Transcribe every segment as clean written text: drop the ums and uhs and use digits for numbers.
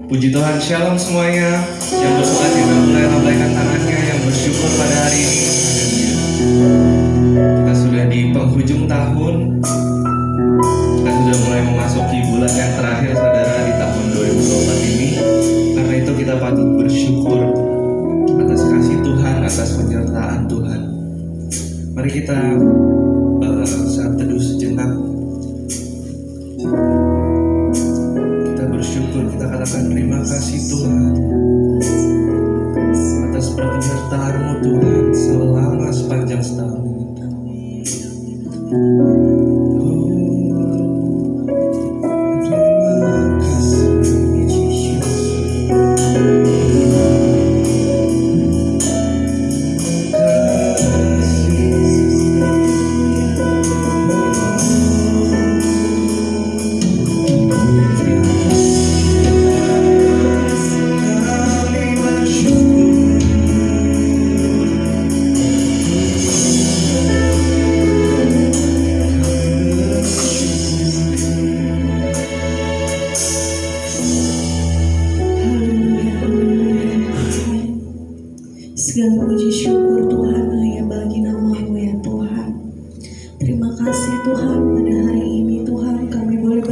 Puji Tuhan, shalom semuanya. Yang bersuka cita mulai lambaikan tangannya, yang bersyukur pada hari ini. Kita sudah di penghujung tahun. Kita sudah mulai memasuki bulan yang terakhir, saudara, di tahun 2024 ini. Karena itu kita patut bersyukur atas kasih Tuhan, atas penyertaan Tuhan. Mari kita saat teduh sejenak, kita bersyukur, kita katakan terima kasih Tuhan atas penyertaan-Mu Tuhan selama sepanjang setahun ini. Segala puji syukur Tuhan hanya bagi nama-Mu ya Tuhan. Terima kasih Tuhan, pada hari ini Tuhan kami boleh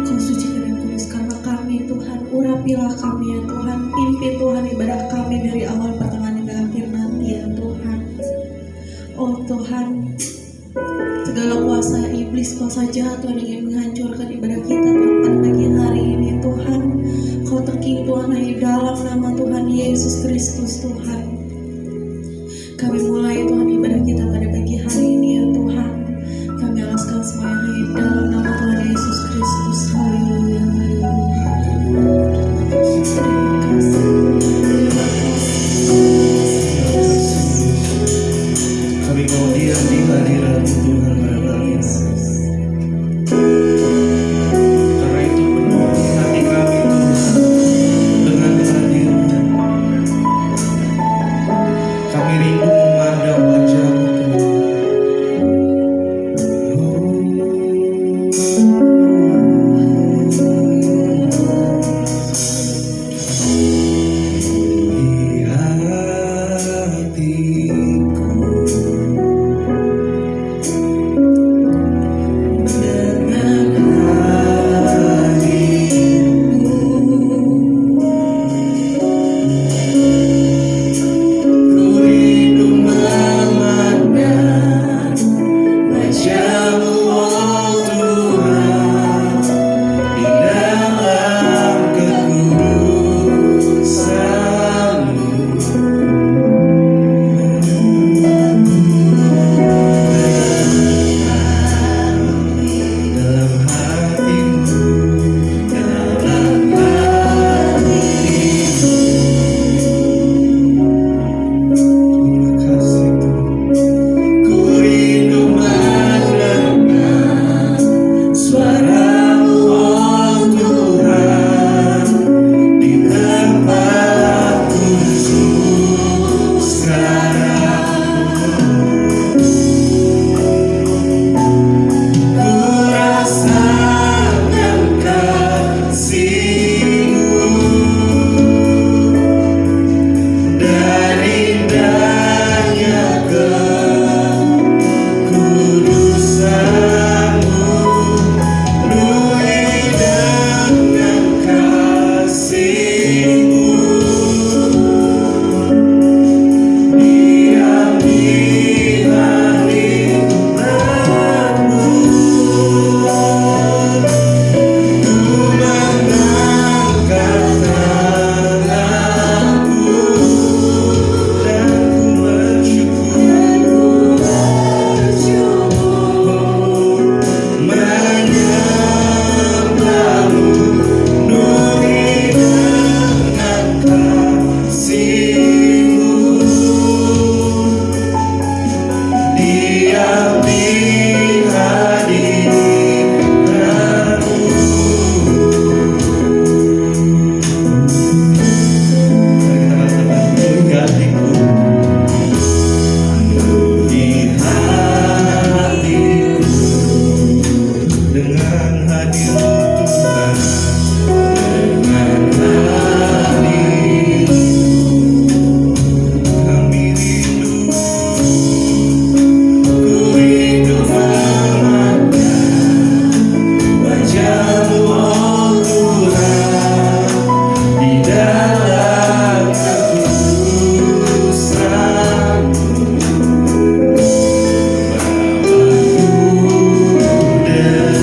Kau sucikan dan kudus karena kami Tuhan. Urapilah kami ya Tuhan. Pimpin Tuhan ibadah kami dari awal pertengahan hingga akhir nanti ya Tuhan. Oh Tuhan, segala kuasa iblis, kuasa jahat Tuhan ingin menghancurkan ibadah kita Tuhan pada pagi hari ini Tuhan. Kau terking Tuhan hanya dalam nama Tuhan Yesus Kristus Tuhan. Kami mulai Tuhan ibadah kita pada pagi hari ini ya Tuhan. Kami alaskan semuanya hanya dalam nama Tuhan Yesus Kristus. Haleluya. Terima kasih. Kami mau diam di hadirat Tuhan pada pagi ini. Karena itu penuhi hati kami Tuhan dengan hadir. Kami rindu akan hadir Tuhan dengan hati kami rindu, ku rindu memandang wajah-Mu oh Tuhan di dalam kekudusan-Mu. Bawaku dekat.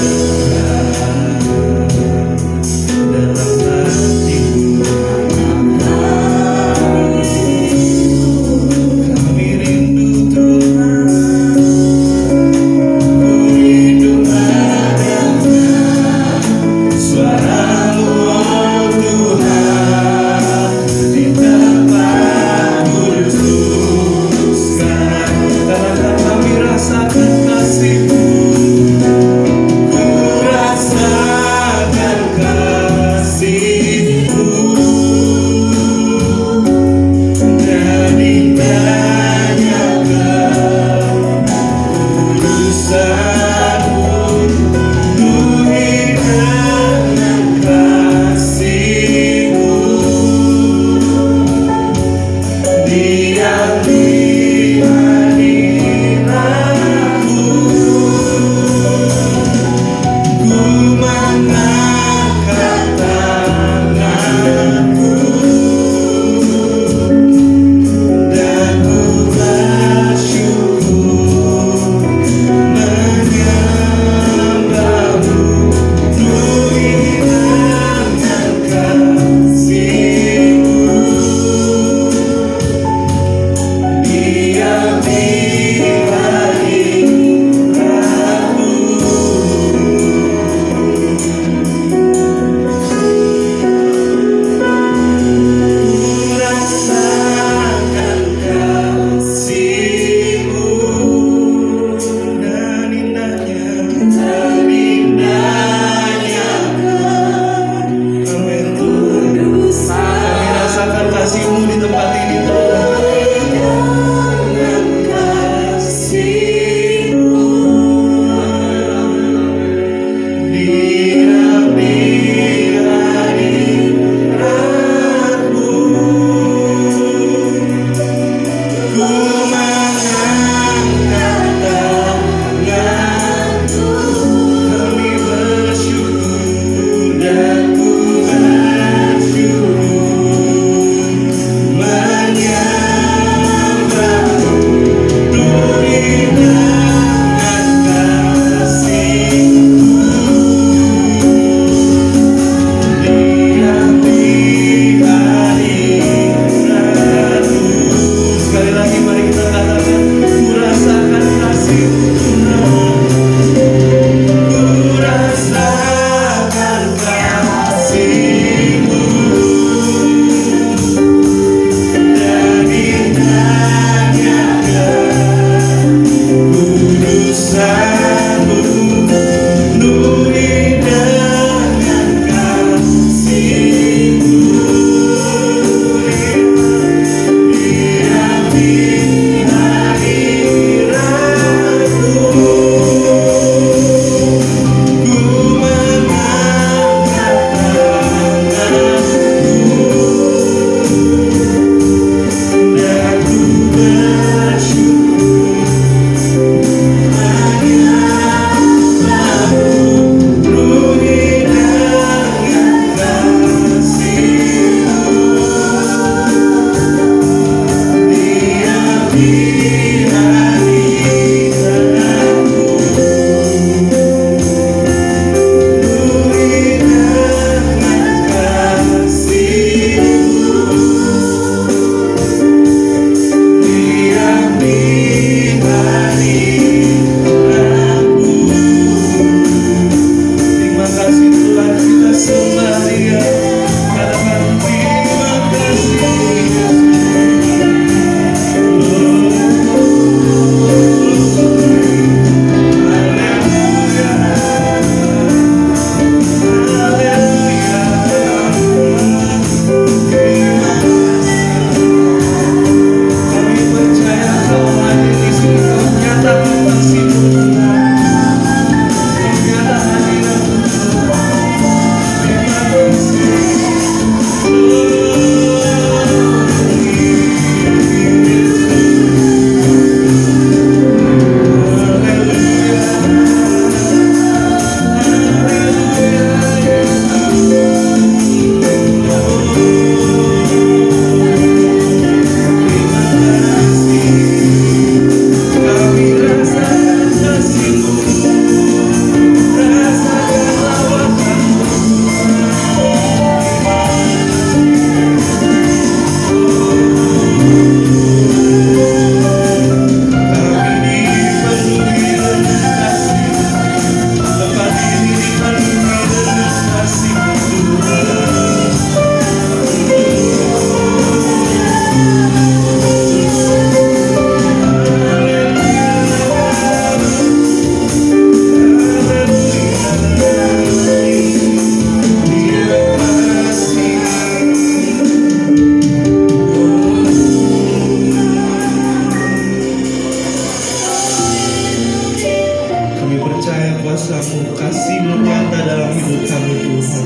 kasih-Mu nyata dalam hidup kami Tuhan.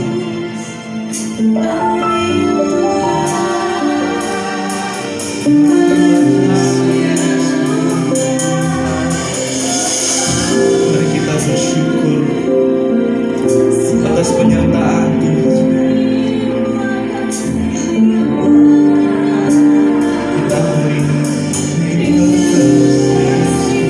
Mari kita bersyukur atas penyertaan Tuhan. Di tahun ini, terima kasih.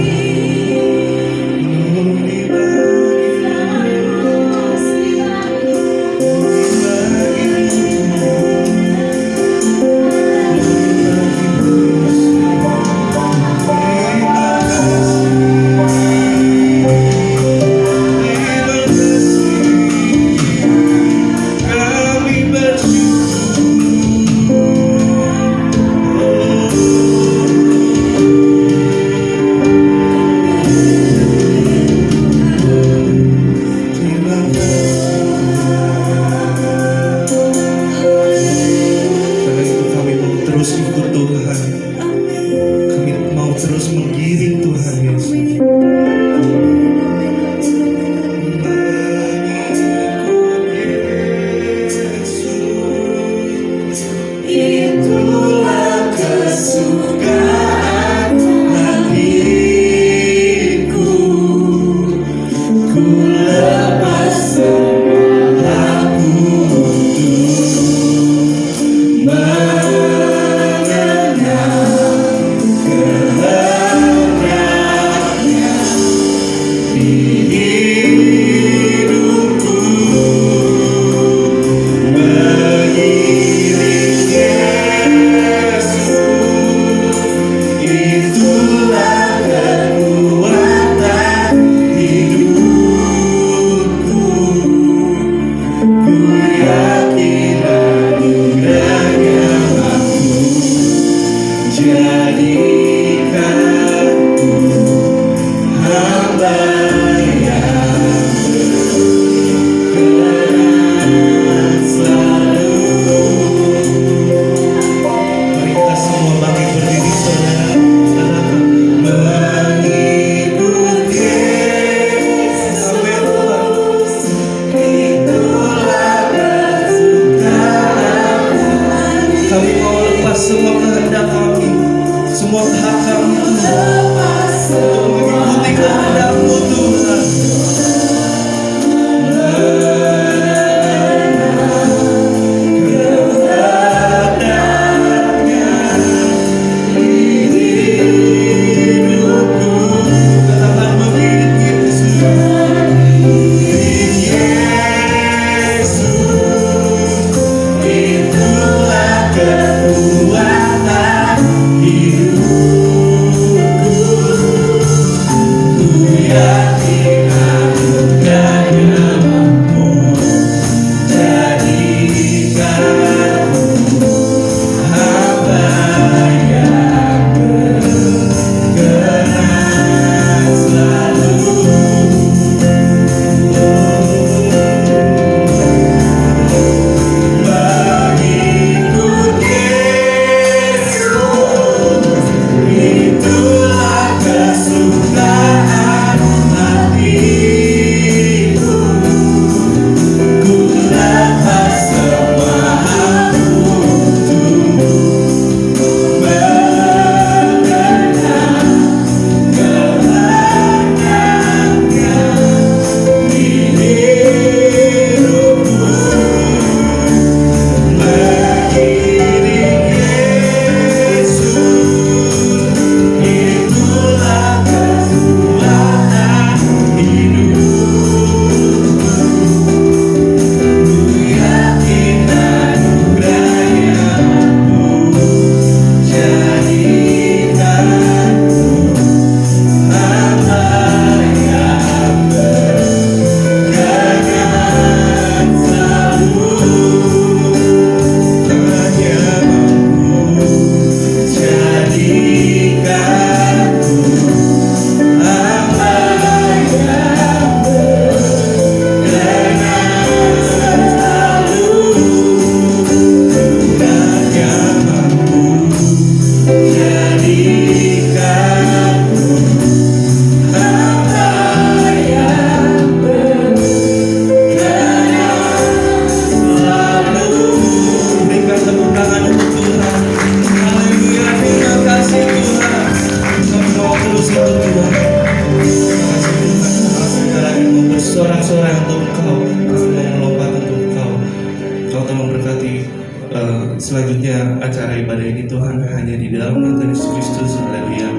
selanjutnya acara ibadah ini Tuhan hanya di dalam nama Tuhan Yesus Kristus. Haleluya.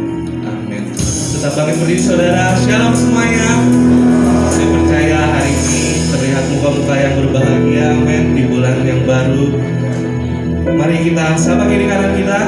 Amin. Tetap bangkit berdiri saudara. Shalom semuanya. Saya percaya hari ini terlihat muka-muka yang berbahagia. Amin. Di bulan yang baru. Mari kita sapa kiri kanan kita.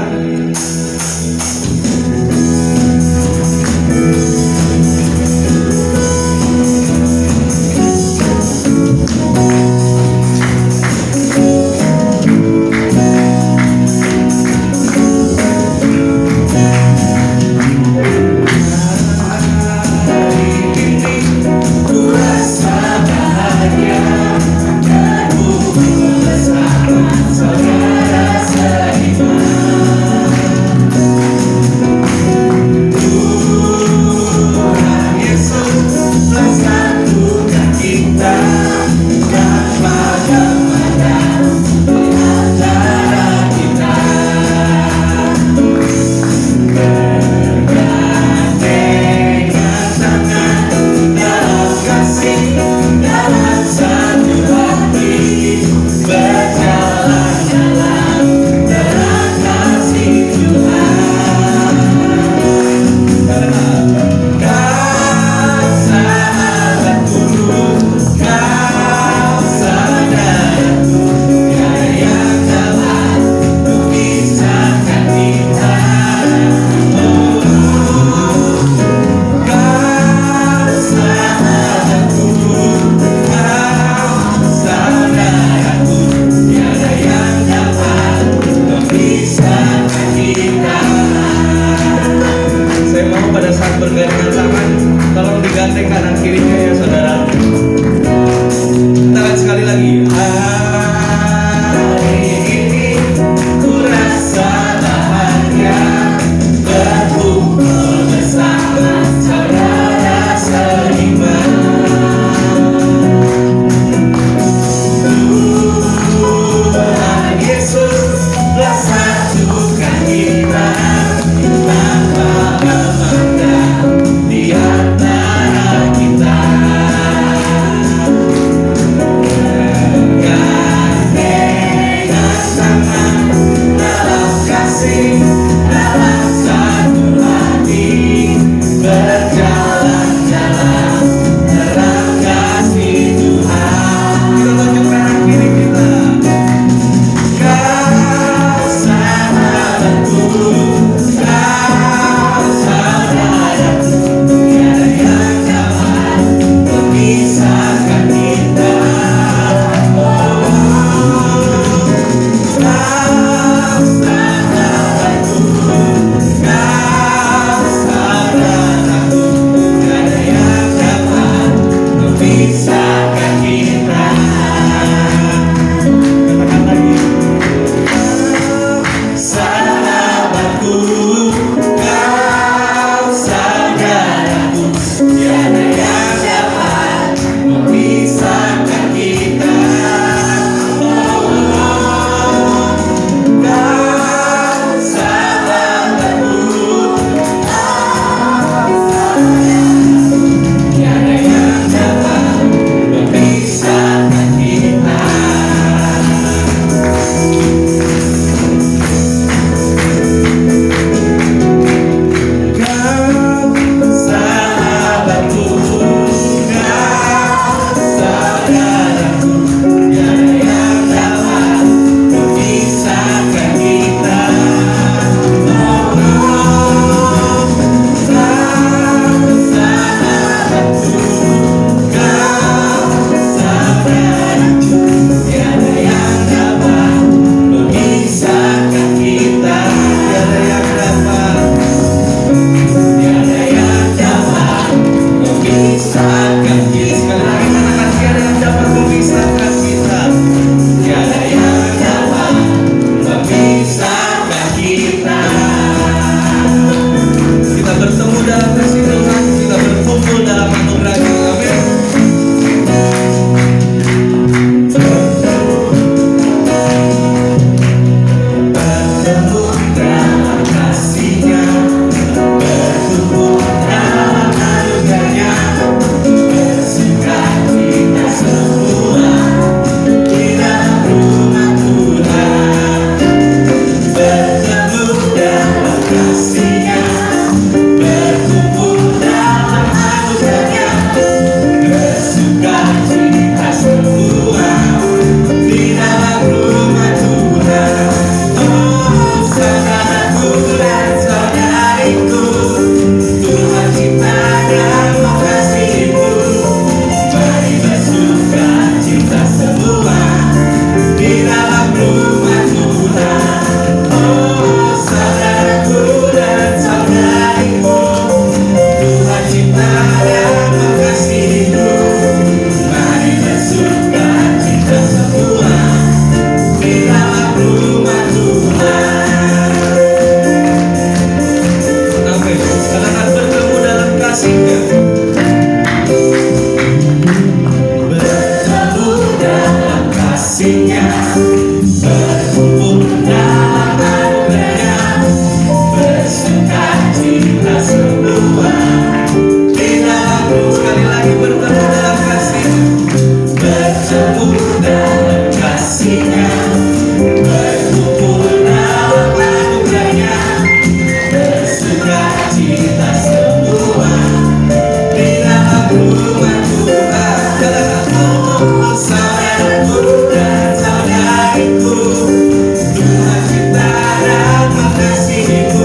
sempurna kasih-Nya, berkumpullah anugerah-Nya, bersukacita semua di dalam rumah Tuhan. Katakan untuk saudaraku dan saudariku, Tuhan cipta dan mengasihimu.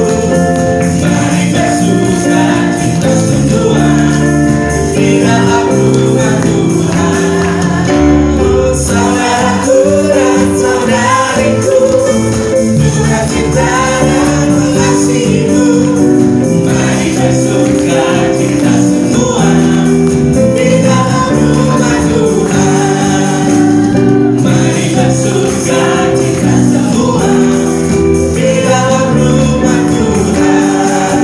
Mari bersukacita semua di dalam rumah Tuhan. Oh, saudaraku dan saudariku, Tuhan cipta dan mengasihimu. Mari bersukacita semua di dalam rumah Tuhan. Mari bersukacita semua di dalam rumah Tuhan.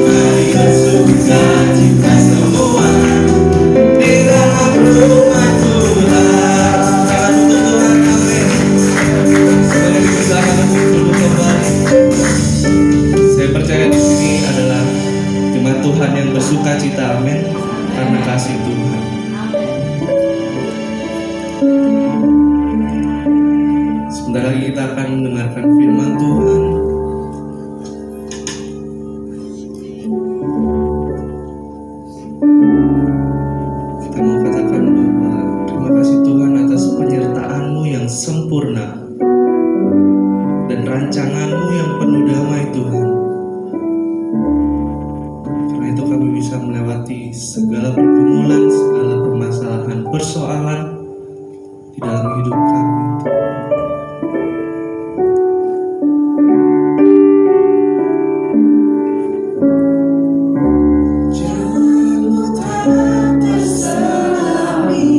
Mari bersukacita semua di dalam rumah Tuhan. Jangan tutup Tuhan, amin. Semoga dipersilakan untuk duduk kembali. Saya percaya di sini adalah jemaat Tuhan yang bersukacita, amin, karena kasih Tuhan. Sebentar lagi kita akan mendengarkan firman Tuhan. Kita mau katakan bahwa terima kasih Tuhan atas penyertaan-Mu yang sempurna dan rancangan-Mu yang penuh damai Tuhan. Karena itu kami bisa melewati segala pergumulan, segala permasalahan, persoalan di dalam hidup kami. Janganmu tak terselami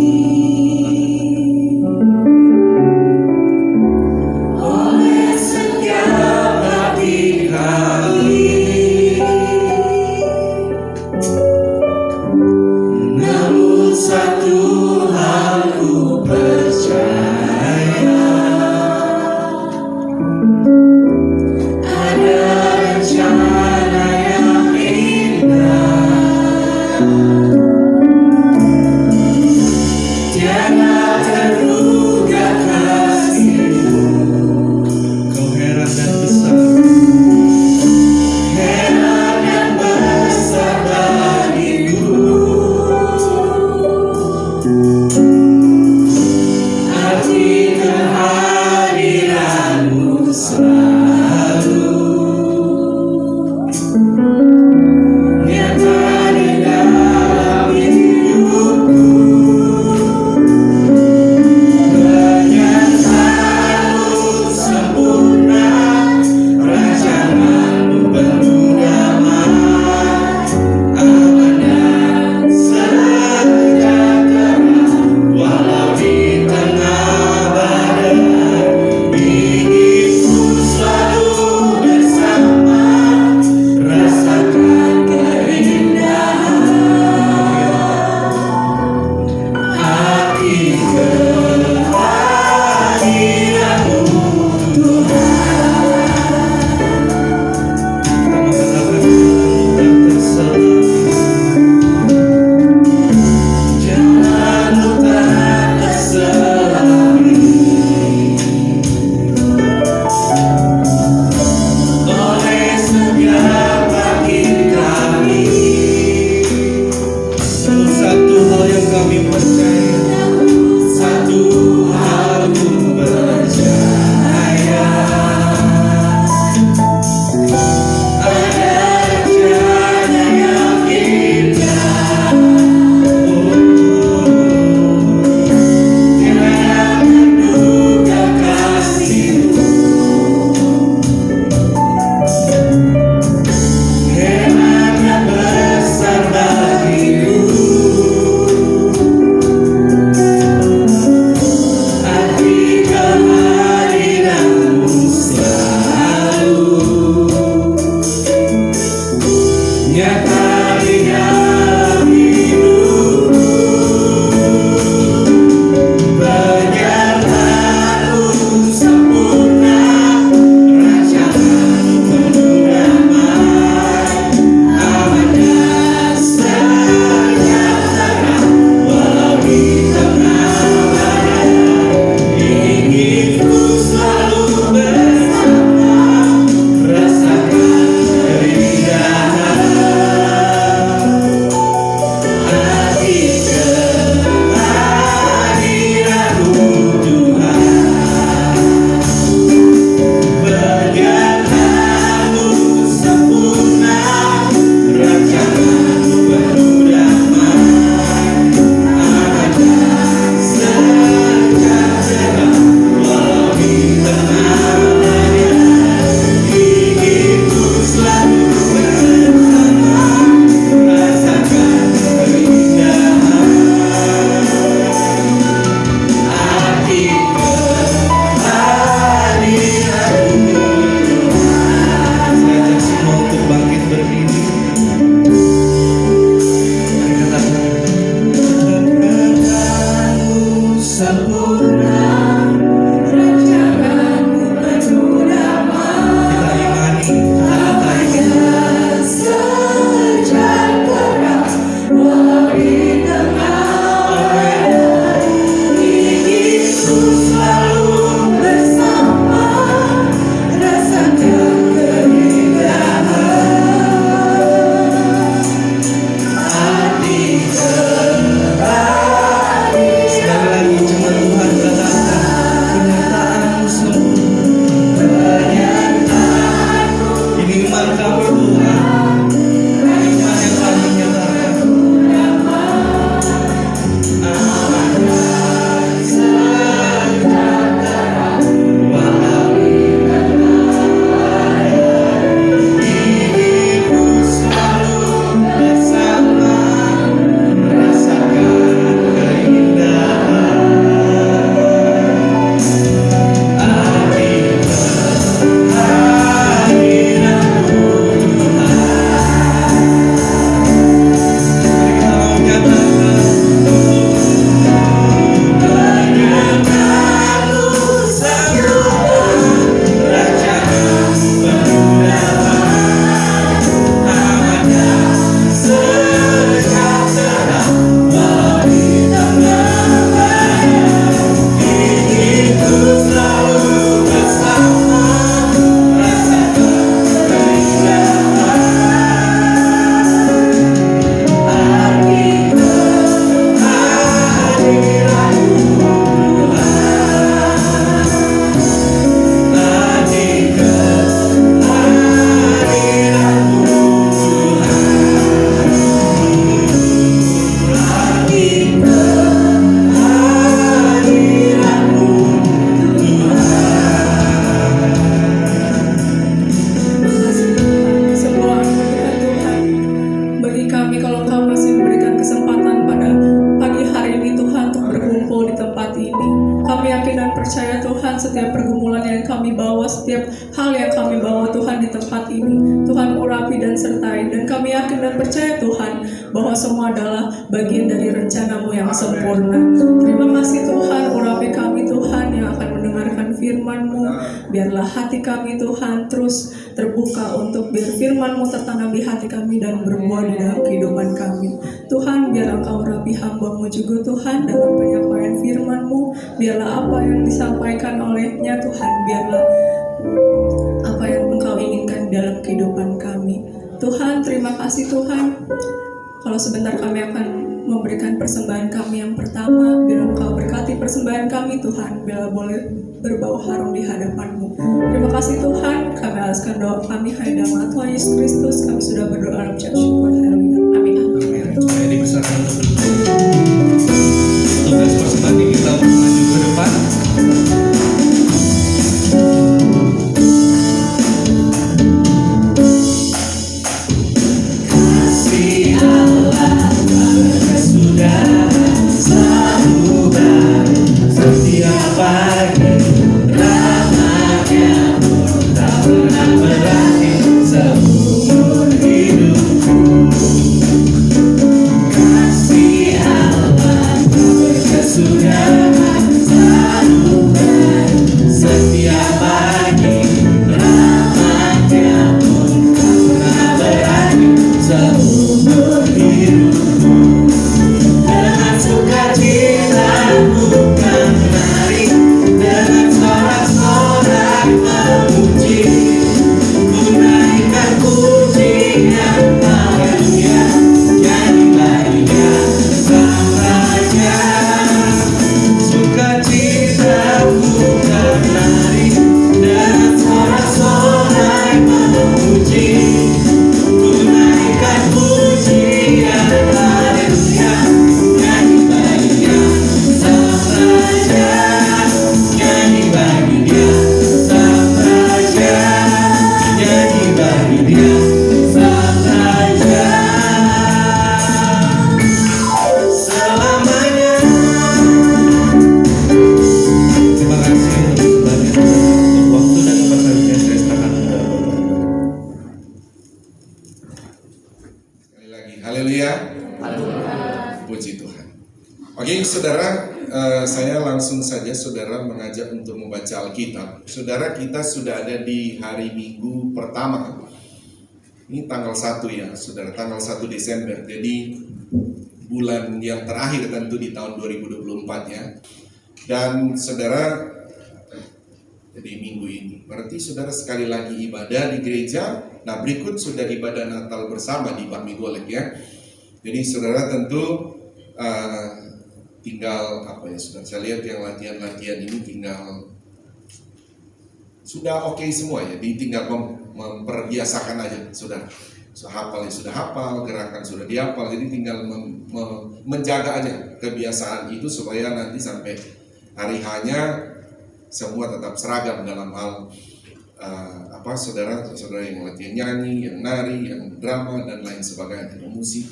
oleh setiap hati kami, namun satu hal ku percaya, ada rencana yang indah, tiada terduga kasih-Mu. Kau heran dan besar, heran dan besar bagiku. Arti kehadiran-Mu selalu nyata di dalam hidupku. Kenyataanmu sempurna, rancangan-Mu penuh damai, aman dan sejahtera, walau di tengah badai. sempurna, rancanganmu penuh damai. Kita imani kata ini. Sejahtera walau di tengah hidupku selalu bersama, rasakan keindahan hati kembali. Sekali lagi cuma Tuhan katakan kenyataanmu sempurna. Ini iman kami Tuhan. Ini iman yang kami nyatakan. Hidupku selalu bersama, rasakan keindahan arti kehadiranmu Tuhan. Mari kita mau nyatakan kenyataanmu sempurna, rancanganmu penuh damai, amannya sejahtera walau di tengah badai. Hidupku selalu bersama, rasakan keindahan arti kehadiranmu Sebuah anugerah Tuhan bagi kami kalau Kau masih memberikan kesempatan pada pagi hari ini Tuhan untuk berkumpul di tempat ini. Kami yakin dan percaya Tuhan setiap pergumulan yang kami bawa, setiap hal yang kami bawa Tuhan di tempat ini Tuhan urapi dan sertai, dan kami yakin dan percaya Tuhan bahwa semua adalah bagian dari rencana-Mu yang sempurna. Terima kasih Tuhan, urapi kami Tuhan yang akan mendengarkan firman-Mu. Biarlah hati kami Tuhan terus terbuka untuk biar firman-Mu tertanam di hati kami dan berbuah di dalam kehidupan kami. Tuhan, biar Engkau urapi hamba-Mu juga Tuhan dalam penyampaian firman-Mu. Biarlah apa yang disampaikan olehnya Tuhan, biarlah apa yang Engkau inginkan dalam kehidupan kami. Tuhan, terima kasih Tuhan. Kalau sebentar kami akan memberikan persembahan kami yang pertama, biar Engkau berkati persembahan kami Tuhan, biar boleh berbau harum di hadapan-Mu. Terima kasih Tuhan, kami alaskan doa kami hanya dalam nama Tuhan Yesus Kristus. Kami sudah berdoa dalam ucap syukur. Haleluya. Amin. Saya dipersilakan untuk tugas persembahan ini kita maju ke depan. Kasih Allah sudah selalu baru setiap pagi, rahmat-Nya pun tak pernah berakhir seumur hidupku. Kasih Allah sudah selalu baru setiap pagi, rahmat-Nya pun tak pernah berakhir seumur hidupku. Dengan sukacita bukan mari, dengan sorak-sorak memuji, ku naikkan pujian haleluya, nyanyi bahagia sang Raja. Suka Saya langsung saja saudara mengajak untuk membaca Alkitab. Saudara, kita sudah ada di hari Minggu pertama. Ini tanggal 1 ya, saudara, tanggal 1 Desember. Jadi bulan yang terakhir tentu di tahun 2024 ya. Dan saudara, jadi minggu ini berarti saudara sekali lagi ibadah di gereja. Nah, berikut sudah ibadah Natal bersama di Bakmi Golek ya. Jadi saudara tentu tinggal apa ya saudara, saya lihat yang latihan-latihan ini tinggal sudah oke semua ya, tinggal memperbiasakan aja saudara. Sudah hafal ya sudah hafal, gerakan sudah dihafal, jadi tinggal menjaga aja kebiasaan itu supaya nanti sampai hari hanya semua tetap seragam dalam hal saudara yang latihan nyanyi, yang nari, yang drama dan lain sebagainya, yang musik.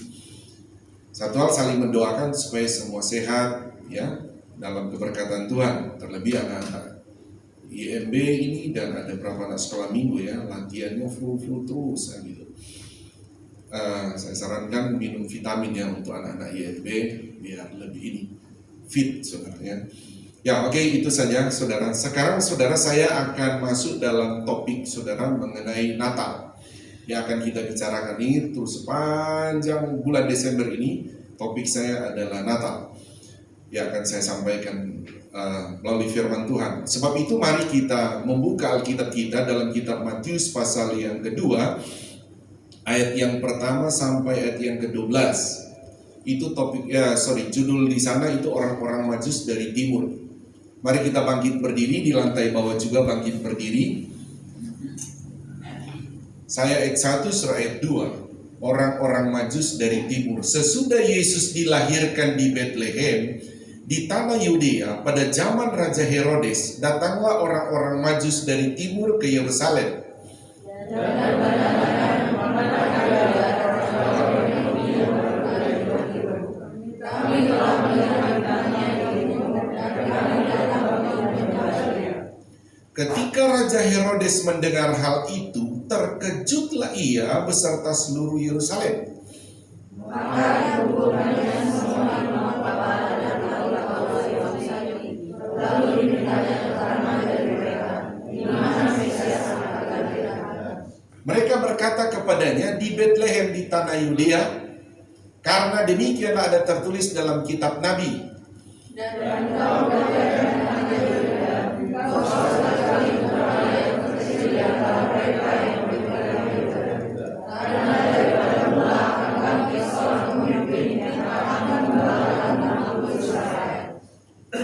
Satu hal, saling mendoakan supaya semua sehat ya dalam keberkatan Tuhan. Terlebih anak-anak IMB ini dan ada beberapa anak sekolah minggu ya, latihannya full terus gitu. Saya sarankan minum vitamin ya untuk anak-anak IMB biar lebih ini fit saudara ya. Oke, itu saja saudara. Sekarang saudara, saya akan masuk dalam topik saudara mengenai Natal yang akan kita bicarakan ini terus sepanjang bulan Desember ini. Topik saya adalah Natal yang akan saya sampaikan melalui firman Tuhan. Sebab itu mari kita membuka Alkitab kita dalam kitab Matius pasal yang kedua, ayat yang pertama sampai ayat yang ke-12. Itu judul di sana itu orang-orang Majus dari timur. Mari kita bangkit berdiri, di lantai bawah juga bangkit berdiri. Saya ayat 1 surah ayat 2. Orang-orang Majus dari timur. Sesudah Yesus dilahirkan di Bethlehem di tanah Yudea pada zaman Raja Herodes, datanglah orang-orang Majus dari timur ke Yerusalem. Ketika Raja Herodes mendengar hal itu, terkejutlah ia beserta seluruh Yerusalem. Mereka berkata kepadanya, di Bethlehem di tanah Yudea, karena demikianlah ada tertulis dalam kitab Nabi.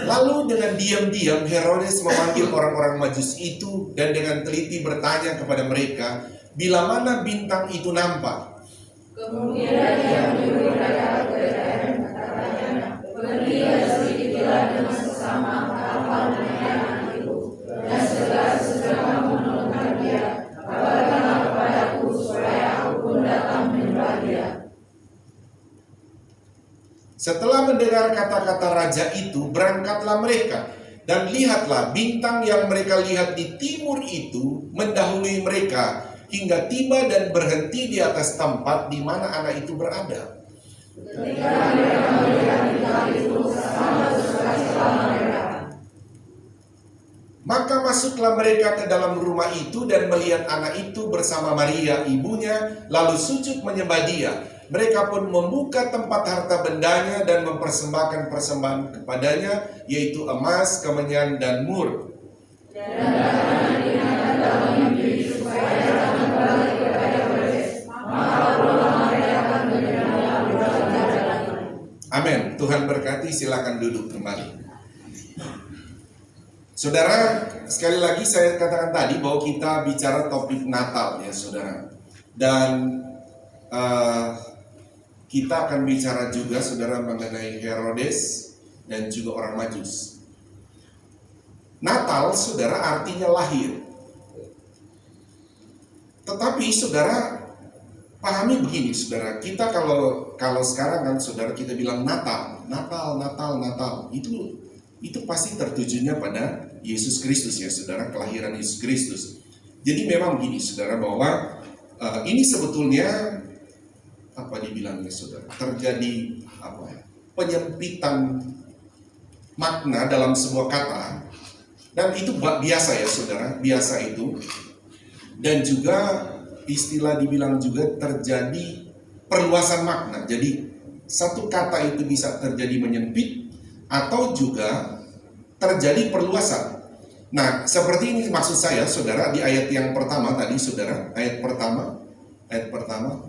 Lalu dengan diam-diam Herodes memanggil orang-orang Majus itu dan dengan teliti bertanya kepada mereka, bila mana bintang itu nampak. Kemudian ia menyuruh mereka ke Bethlehem, katanya, pergilah sedikitlah dengan sesama hafal mengenai itu, dan segera sesudah kamu menemukan dia, kabarkanlah kepadaku supaya aku pun datang menyembah dia. Setelah mendengar kata-kata raja itu, berangkatlah mereka, dan lihatlah bintang yang mereka lihat di timur itu mendahului mereka, hingga tiba dan berhenti di atas tempat di mana anak itu berada. Ketika mereka melihat bintang itu, sama sukacita mereka. Maka masuklah mereka ke dalam rumah itu dan melihat anak itu bersama Maria ibunya, lalu sujud menyembah dia. Mereka pun membuka tempat harta bendanya dan mempersembahkan persembahan kepadanya, yaitu emas, kemenyan, dan mur. Amin. Tuhan berkati, silakan duduk kembali. Saudara, sekali lagi saya katakan tadi bahwa kita bicara topik Natal ya saudara. Dan kita akan bicara juga saudara mengenai Herodes dan juga orang Majus. Natal saudara artinya lahir. Tetapi saudara pahami begini saudara, kita kalau sekarang kan saudara kita bilang Natal. Itu pasti tertujunya pada Yesus Kristus ya saudara, kelahiran Yesus Kristus. Jadi memang begini saudara bahwa ini sebetulnya apa dibilangnya saudara, terjadi penyempitan makna dalam sebuah kata, dan itu biasa ya saudara, biasa itu. Dan juga istilah dibilang juga terjadi perluasan makna. Jadi satu kata itu bisa terjadi menyempit atau juga terjadi perluasan. Nah, seperti ini maksud saya saudara di ayat yang pertama tadi saudara, ayat pertama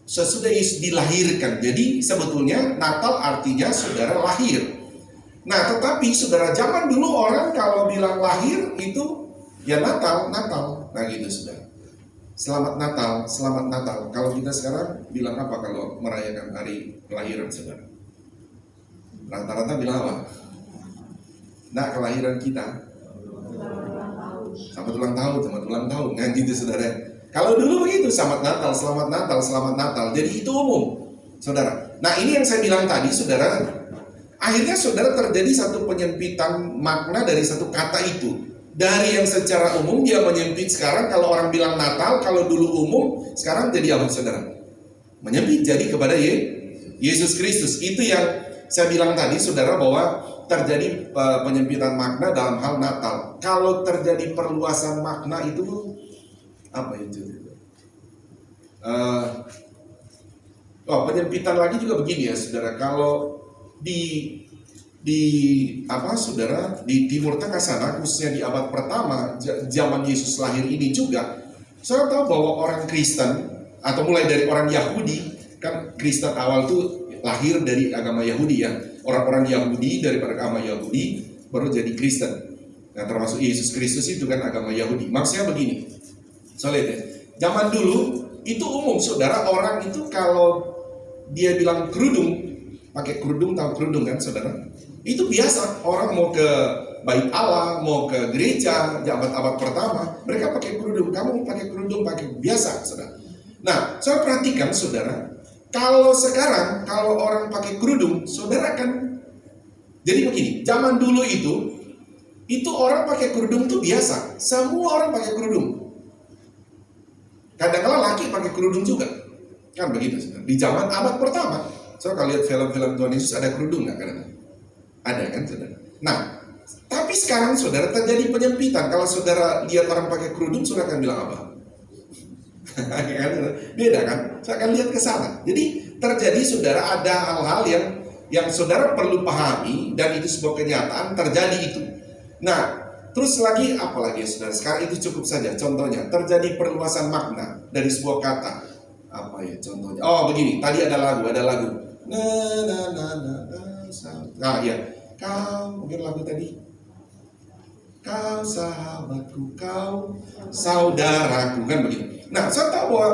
sesudah Yesus dilahirkan. Jadi sebetulnya Natal artinya saudara lahir. Nah, tetapi saudara, zaman dulu orang kalau bilang lahir itu ya Natal. Nah gitu saudara. Selamat Natal, selamat Natal. Kalau kita sekarang bilang apa kalau merayakan hari kelahiran saudara? Rata-rata bilang apa? Nah, kelahiran kita. Selamat ulang tahun. Nah gitu saudara. Kalau dulu begitu, selamat Natal, selamat Natal, selamat Natal. Jadi itu umum, saudara. Nah ini yang saya bilang tadi, saudara. Akhirnya saudara terjadi satu penyempitan makna dari satu kata itu. Dari yang secara umum dia menyempit, sekarang kalau orang bilang Natal, kalau dulu umum, sekarang jadi apa saudara? Menyempit jadi kepada Yesus Kristus. Itu yang saya bilang tadi saudara, bahwa terjadi penyempitan makna dalam hal Natal. Kalau terjadi perluasan makna itu apa itu? Penyempitan lagi juga begini ya saudara. Kalau di saudara, di Timur Tengah sana, khususnya di abad pertama zaman Yesus lahir ini juga, saudara tahu bahwa orang Kristen atau mulai dari orang Yahudi, kan Kristen awal itu lahir dari agama Yahudi ya, orang-orang Yahudi daripada agama Yahudi baru jadi Kristen. Nah, termasuk Yesus Kristus itu kan agama Yahudi. Maksudnya begini, soalnya zaman dulu itu umum saudara, orang itu kalau dia bilang kerudung, pakai kerudung, tahu kerudung kan saudara? Itu biasa, orang mau ke bait Allah, mau ke gereja, abad pertama, mereka pakai kerudung. Kamu pakai kerudung, pakai biasa saudara. Nah, saya perhatikan saudara, kalau sekarang, kalau orang pakai kerudung, saudara kan, jadi begini, zaman dulu itu orang pakai kerudung itu biasa, semua orang pakai kerudung. Kadang-kadang laki pakai kerudung juga, kan begitu saudara. Di zaman abad pertama, so kalau lihat film-film Tuhan Yesus ada kerudung nggak kadang-kadang? Ada kan saudara? Nah, tapi sekarang saudara terjadi penyempitan. Kalau saudara lihat orang pakai kerudung, saudara akan bilang apa? Beda kan? Saya akan lihat ke sana. Jadi terjadi saudara, ada hal-hal yang saudara perlu pahami, dan itu sebuah kenyataan terjadi itu. Nah, terus lagi apa lagi saudara? Sekarang itu cukup saja. Contohnya terjadi perluasan makna dari sebuah kata. Apa ya contohnya? Oh begini, tadi ada lagu. Nah ya, kau mungkin lagu tadi. Kau sahabatku, kau saudaraku, kan begitu. Nah, saya tahu bahwa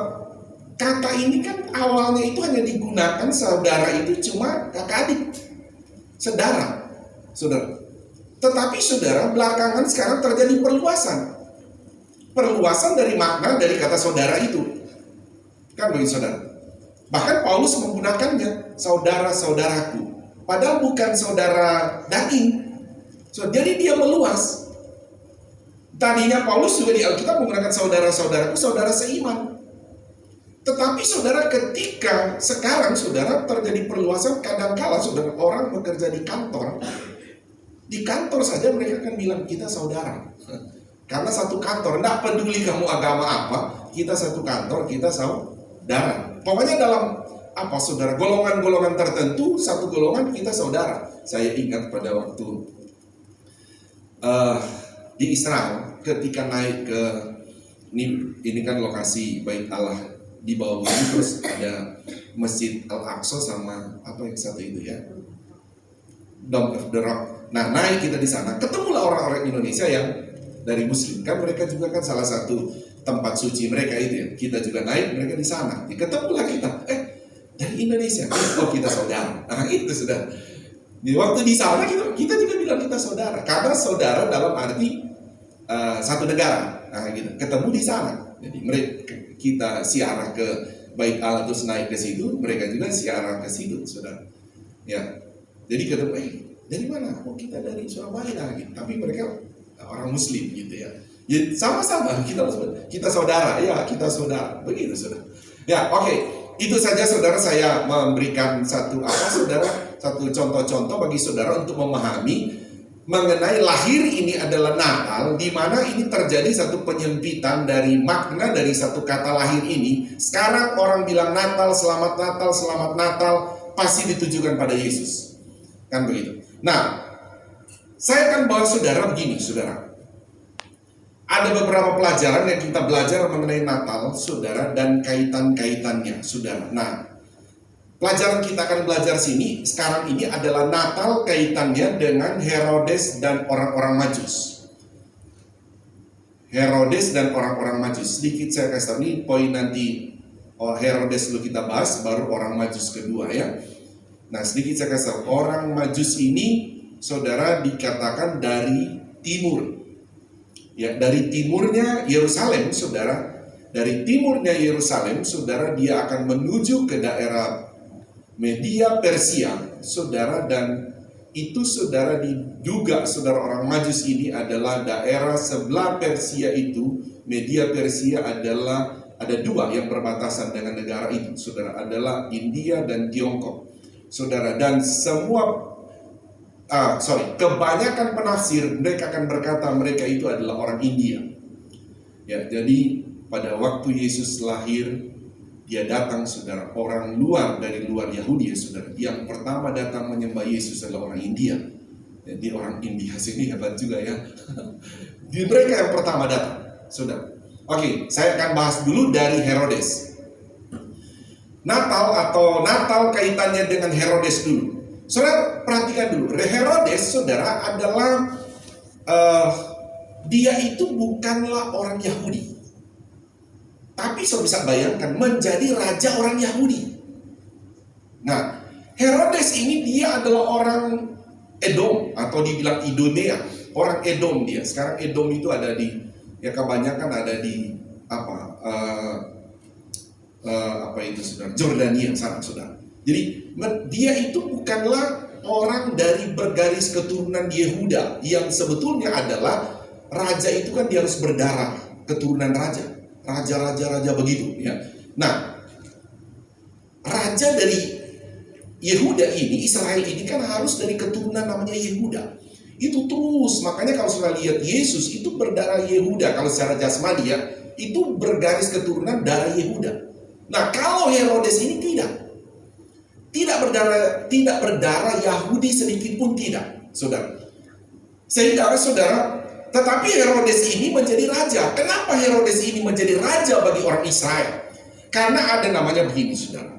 kata ini kan awalnya itu hanya digunakan saudara itu cuma kakak adik, saudara. Tetapi saudara, belakangan sekarang terjadi perluasan dari makna dari kata saudara itu, kan begitu saudara. Bahkan Paulus menggunakannya saudara-saudaraku, padahal bukan saudara daging. Jadi dia meluas. Tadinya Paulus juga di Alkitab menggunakan saudara-saudaraku, saudara seiman. Tetapi saudara, ketika sekarang saudara terjadi perluasan, kadang-kala saudara, orang bekerja di kantor saja mereka akan bilang kita saudara. Karena satu kantor, tidak peduli kamu agama apa, kita satu kantor, kita saudara. Pokoknya dalam apa saudara, golongan-golongan tertentu, satu golongan kita saudara. Saya ingat pada waktu di Israel, ketika naik ke ini kan lokasi bait Allah di bawah bumi, terus ada Masjid Al-Aqsa sama apa yang satu itu ya, Dome of the Rock. Nah, naik kita di sana, ketemulah orang-orang Indonesia yang dari Muslim, kan mereka juga kan salah satu tempat suci mereka itu ya. Kita juga naik, mereka di sana. Ketemulah kita, dari Indonesia, oh kita saudara. Nah itu sudah. Di waktu di sana kita juga bilang kita saudara, karena saudara dalam arti satu negara. Nah gitu, ketemu di sana. Jadi mereka, kita siarah ke bait Allah terus naik ke situ, mereka juga siarah ke situ, saudara. Ya, jadi ketemu, dari mana? Oh kita dari Surabaya, gitu. Tapi mereka orang Muslim gitu ya. Ya sama-sama kita saudara, ya kita saudara, begitu saudara. Ya oke. Itu saja saudara, saya memberikan satu saudara, satu contoh-contoh bagi saudara untuk memahami mengenai lahir ini adalah Natal, di mana ini terjadi satu penyempitan dari makna dari satu kata lahir ini. Sekarang orang bilang Natal, selamat Natal, pasti ditujukan pada Yesus. Kan begitu. Nah, saya akan bawa saudara begini, saudara. Ada beberapa pelajaran yang kita belajar mengenai Natal, saudara, dan kaitan-kaitannya, saudara. Nah, pelajaran kita akan belajar sekarang ini adalah Natal kaitannya dengan Herodes dan orang-orang Majus. Herodes dan orang-orang Majus. Sedikit saya kasih tahu, ini poin nanti Herodes dulu kita bahas, baru orang Majus kedua ya. Nah, sedikit saya kasih tahu, orang Majus ini saudara dikatakan dari timur. Ya, dari timurnya Yerusalem, saudara. Dari timurnya Yerusalem, saudara, dia akan menuju ke daerah Media Persia, saudara, dan itu saudara diduga saudara orang Majus ini adalah daerah sebelah Persia itu. Media Persia adalah ada dua yang berbatasan dengan negara itu, saudara, adalah India dan Tiongkok, saudara, dan kebanyakan penafsir mereka akan berkata mereka itu adalah orang India. Ya, jadi pada waktu Yesus lahir, dia datang, saudara, orang luar dari luar Yahudi, ya, saudara. Yang pertama datang menyembah Yesus adalah orang India. Jadi orang India sini hebat juga ya. Mereka yang pertama datang, saudara. Oke, saya akan bahas dulu dari Herodes. Natal kaitannya dengan Herodes dulu. Saudara perhatikan dulu, Herodes, saudara, adalah dia itu bukanlah orang Yahudi. Tapi saya bisa bayangkan menjadi raja orang Yahudi. Nah, Herodes ini dia adalah orang Edom atau dibilang Idumea, orang Edom dia. Sekarang Edom itu ada di, ya kebanyakan ada di apa itu saudara, Jordania sana, saudara. Jadi dia itu bukanlah orang dari bergaris keturunan Yehuda yang sebetulnya adalah raja itu kan dia harus berdarah keturunan raja. Raja begitu ya. Nah, raja dari Yehuda ini, Israel ini kan harus dari keturunan namanya Yehuda. Itu terus, makanya kalau sudah lihat Yesus itu berdarah Yehuda. Kalau secara jasmani ya, itu bergaris keturunan darah Yehuda. Nah, kalau Herodes ini tidak berdarah Yahudi sedikit pun tidak, saudara. Sehingga saudara, tetapi Herodes ini menjadi raja. Kenapa Herodes ini menjadi raja bagi orang Israel? Karena ada namanya begini, saudara.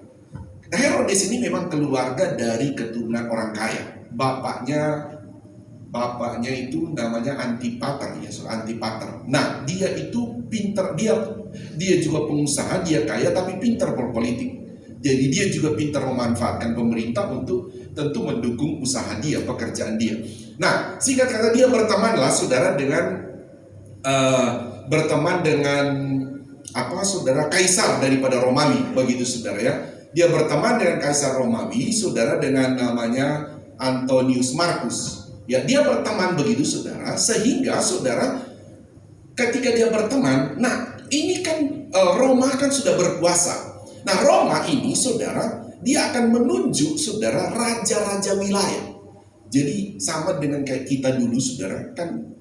Herodes ini memang keluarga dari keturunan orang kaya. Bapaknya itu namanya Antipater, ya, Antipater. Nah, dia itu pintar, dia juga pengusaha, dia kaya tapi pintar berpolitik. Jadi dia juga pintar memanfaatkan pemerintah untuk tentu mendukung usaha dia, pekerjaan dia. Nah, singkat kata dia bertemanlah, saudara, dengan saudara, kaisar daripada Romawi, begitu saudara ya. Dia berteman dengan kaisar Romawi, saudara, dengan namanya Antonius Markus. Ya, dia berteman begitu saudara, sehingga saudara ketika dia berteman, nah ini kan Roma kan sudah berkuasa. Nah, Roma ini saudara, dia akan menunjuk saudara raja-raja wilayah. Jadi sama dengan kayak kita dulu saudara, kan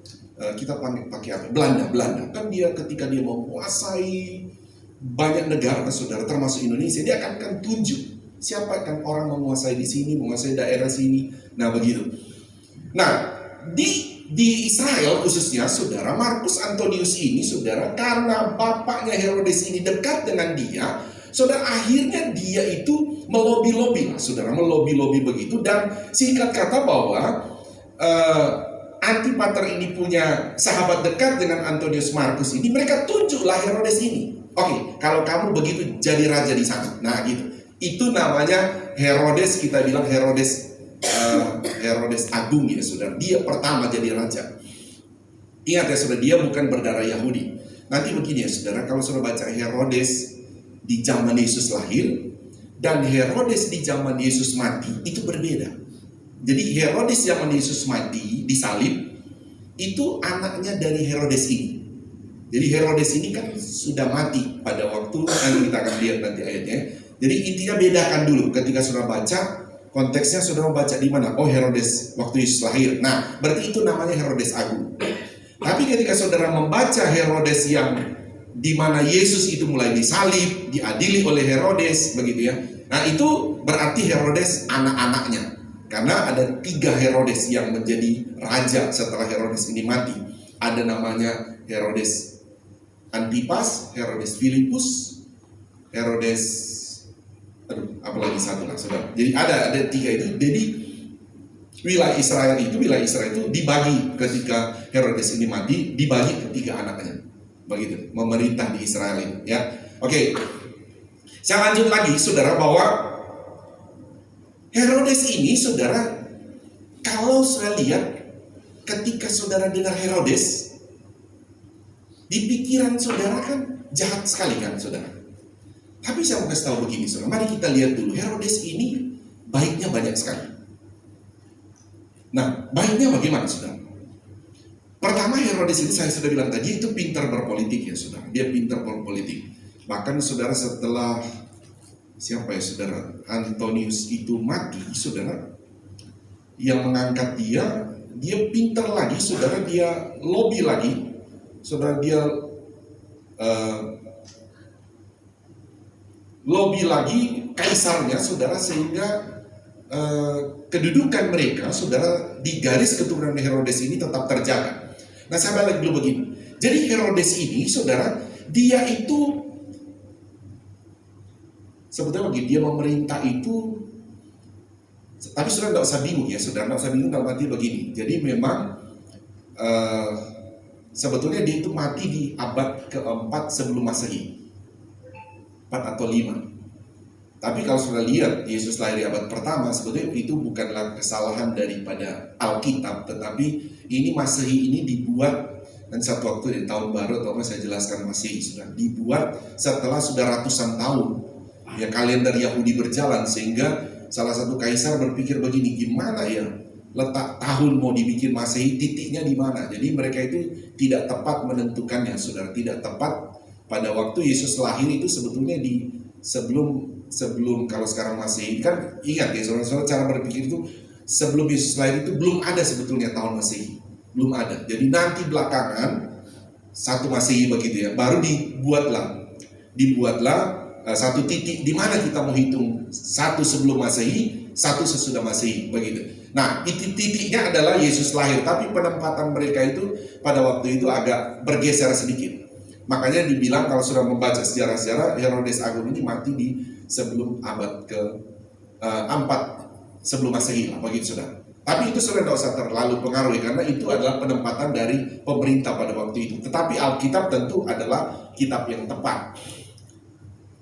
kita pakai apa? Belanda kan dia ketika dia menguasai banyak negara saudara, termasuk Indonesia, dia akan tunjuk siapa kan orang menguasai di sini, menguasai daerah sini. Nah, begitu. Nah, di Israel khususnya saudara, Markus Antonius ini saudara, karena bapaknya Herodes ini dekat dengan dia, saudara, akhirnya dia itu melobi-lobi, saudara, melobi-lobi begitu. Dan singkat kata bahwa Antipater ini punya sahabat dekat dengan Antonius Markus ini, mereka tunjuklah Herodes ini. Oke, kalau kamu begitu jadi raja di sana. Nah, gitu. Itu namanya Herodes, kita bilang Herodes Agung ya, saudara. Dia pertama jadi raja. Ingat ya, saudara, dia bukan berdarah Yahudi. Nanti begini ya, saudara, kalau saudara baca Herodes di zaman Yesus lahir dan Herodes di zaman Yesus mati, itu berbeda. Jadi Herodes zaman Yesus mati disalib itu anaknya dari Herodes ini. Jadi Herodes ini kan sudah mati pada waktu, nanti kita akan lihat nanti ayatnya. Jadi intinya bedakan dulu ketika saudara baca Konteksnya saudara baca di mana? Oh, Herodes waktu Yesus lahir. Nah, berarti itu namanya Herodes Agung. Tapi ketika saudara membaca Herodes yang di mana Yesus itu mulai disalib, diadili oleh Herodes, begitu ya. Nah, itu berarti Herodes anak-anaknya. Karena ada 3 Herodes yang menjadi raja setelah Herodes ini mati. Ada namanya Herodes Antipas, Herodes Filipus, Herodes, apalagi satu lah saudara. Jadi ada 3 itu. Jadi wilayah Israel itu dibagi ketika Herodes ini mati, dibagi ke 3 anaknya. Begitu, memerintah di Israel itu, ya. Oke. Saya lanjut lagi saudara, bahwa Herodes ini saudara, kalau saudara lihat ketika saudara dengar Herodes, di pikiran saudara kan jahat sekali kan saudara. Tapi saya mau kasih tahu begini saudara, mari kita lihat dulu Herodes ini baiknya banyak sekali. Nah, baiknya bagaimana saudara? Pertama, Herodes ini saya sudah bilang tadi itu pintar berpolitik ya saudara. Dia pintar berpolitik. Bahkan saudara setelah siapa ya saudara, Antonius itu mati saudara, yang mengangkat dia pintar lagi saudara, dia lobby lagi saudara, dia lobby lagi kaisarnya saudara, sehingga kedudukan mereka saudara di garis keturunan Herodes ini tetap terjaga. Nah, saya balik dulu begini. Jadi Herodes ini saudara, dia itu sebetulnya bagi dia memerintah itu, tapi saudara tidak usah bingung ya saudara, tidak usah bingung dalam arti begini. Jadi memang sebetulnya dia itu mati di abad ke-4 sebelum Masehi, 4 atau 5. Tapi kalau saudara lihat Yesus lahir di abad pertama, sebetulnya itu bukanlah kesalahan daripada Alkitab, tetapi ini Masehi ini dibuat, dan satu waktu di tahun baru atau saya jelaskan Masehi sudah dibuat setelah sudah ratusan tahun ya kalender Yahudi berjalan, sehingga salah satu kaisar berpikir begini, gimana ya letak tahun mau dibikin Masehi, titiknya di mana. Jadi mereka itu tidak tepat menentukannya saudara, tidak tepat pada waktu Yesus lahir itu sebetulnya di sebelum kalau sekarang Masehi kan, ingat ya saudara, cara berpikir itu sebelum Yesus lahir itu belum ada sebetulnya tahun Masehi, belum ada. Jadi nanti belakangan 1 Masehi begitu ya, baru dibuatlah satu titik di mana kita mau hitung 1 sebelum Masehi, 1 sesudah Masehi begitu. Nah, titiknya adalah Yesus lahir, tapi penempatan mereka itu pada waktu itu agak bergeser sedikit. Makanya dibilang kalau sudah membaca sejarah-sejarah, Herodes Agung ini mati di sebelum abad ke-4 sebelum Masehi lah begitu saudara. Tapi itu sudah tidak usah terlalu pengaruhi, karena itu adalah penempatan dari pemerintah pada waktu itu. Tetapi Alkitab tentu adalah kitab yang tepat.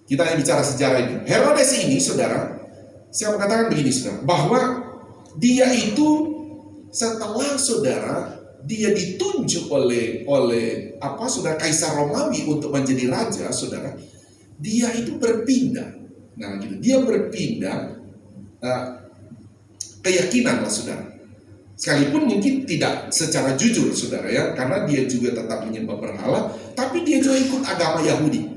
Kita yang bicara sejarah ini. Herodes ini saudara, saya mau katakan begini saudara, bahwa dia itu setelah saudara dia ditunjuk oleh saudara Kaisar Romawi untuk menjadi raja saudara, dia itu berpindah. Nah gitu, dia berpindah keyakinan lah saudara. Sekalipun mungkin tidak secara jujur saudara ya, karena dia juga tetap menyembah berhala, tapi dia juga ikut agama Yahudi.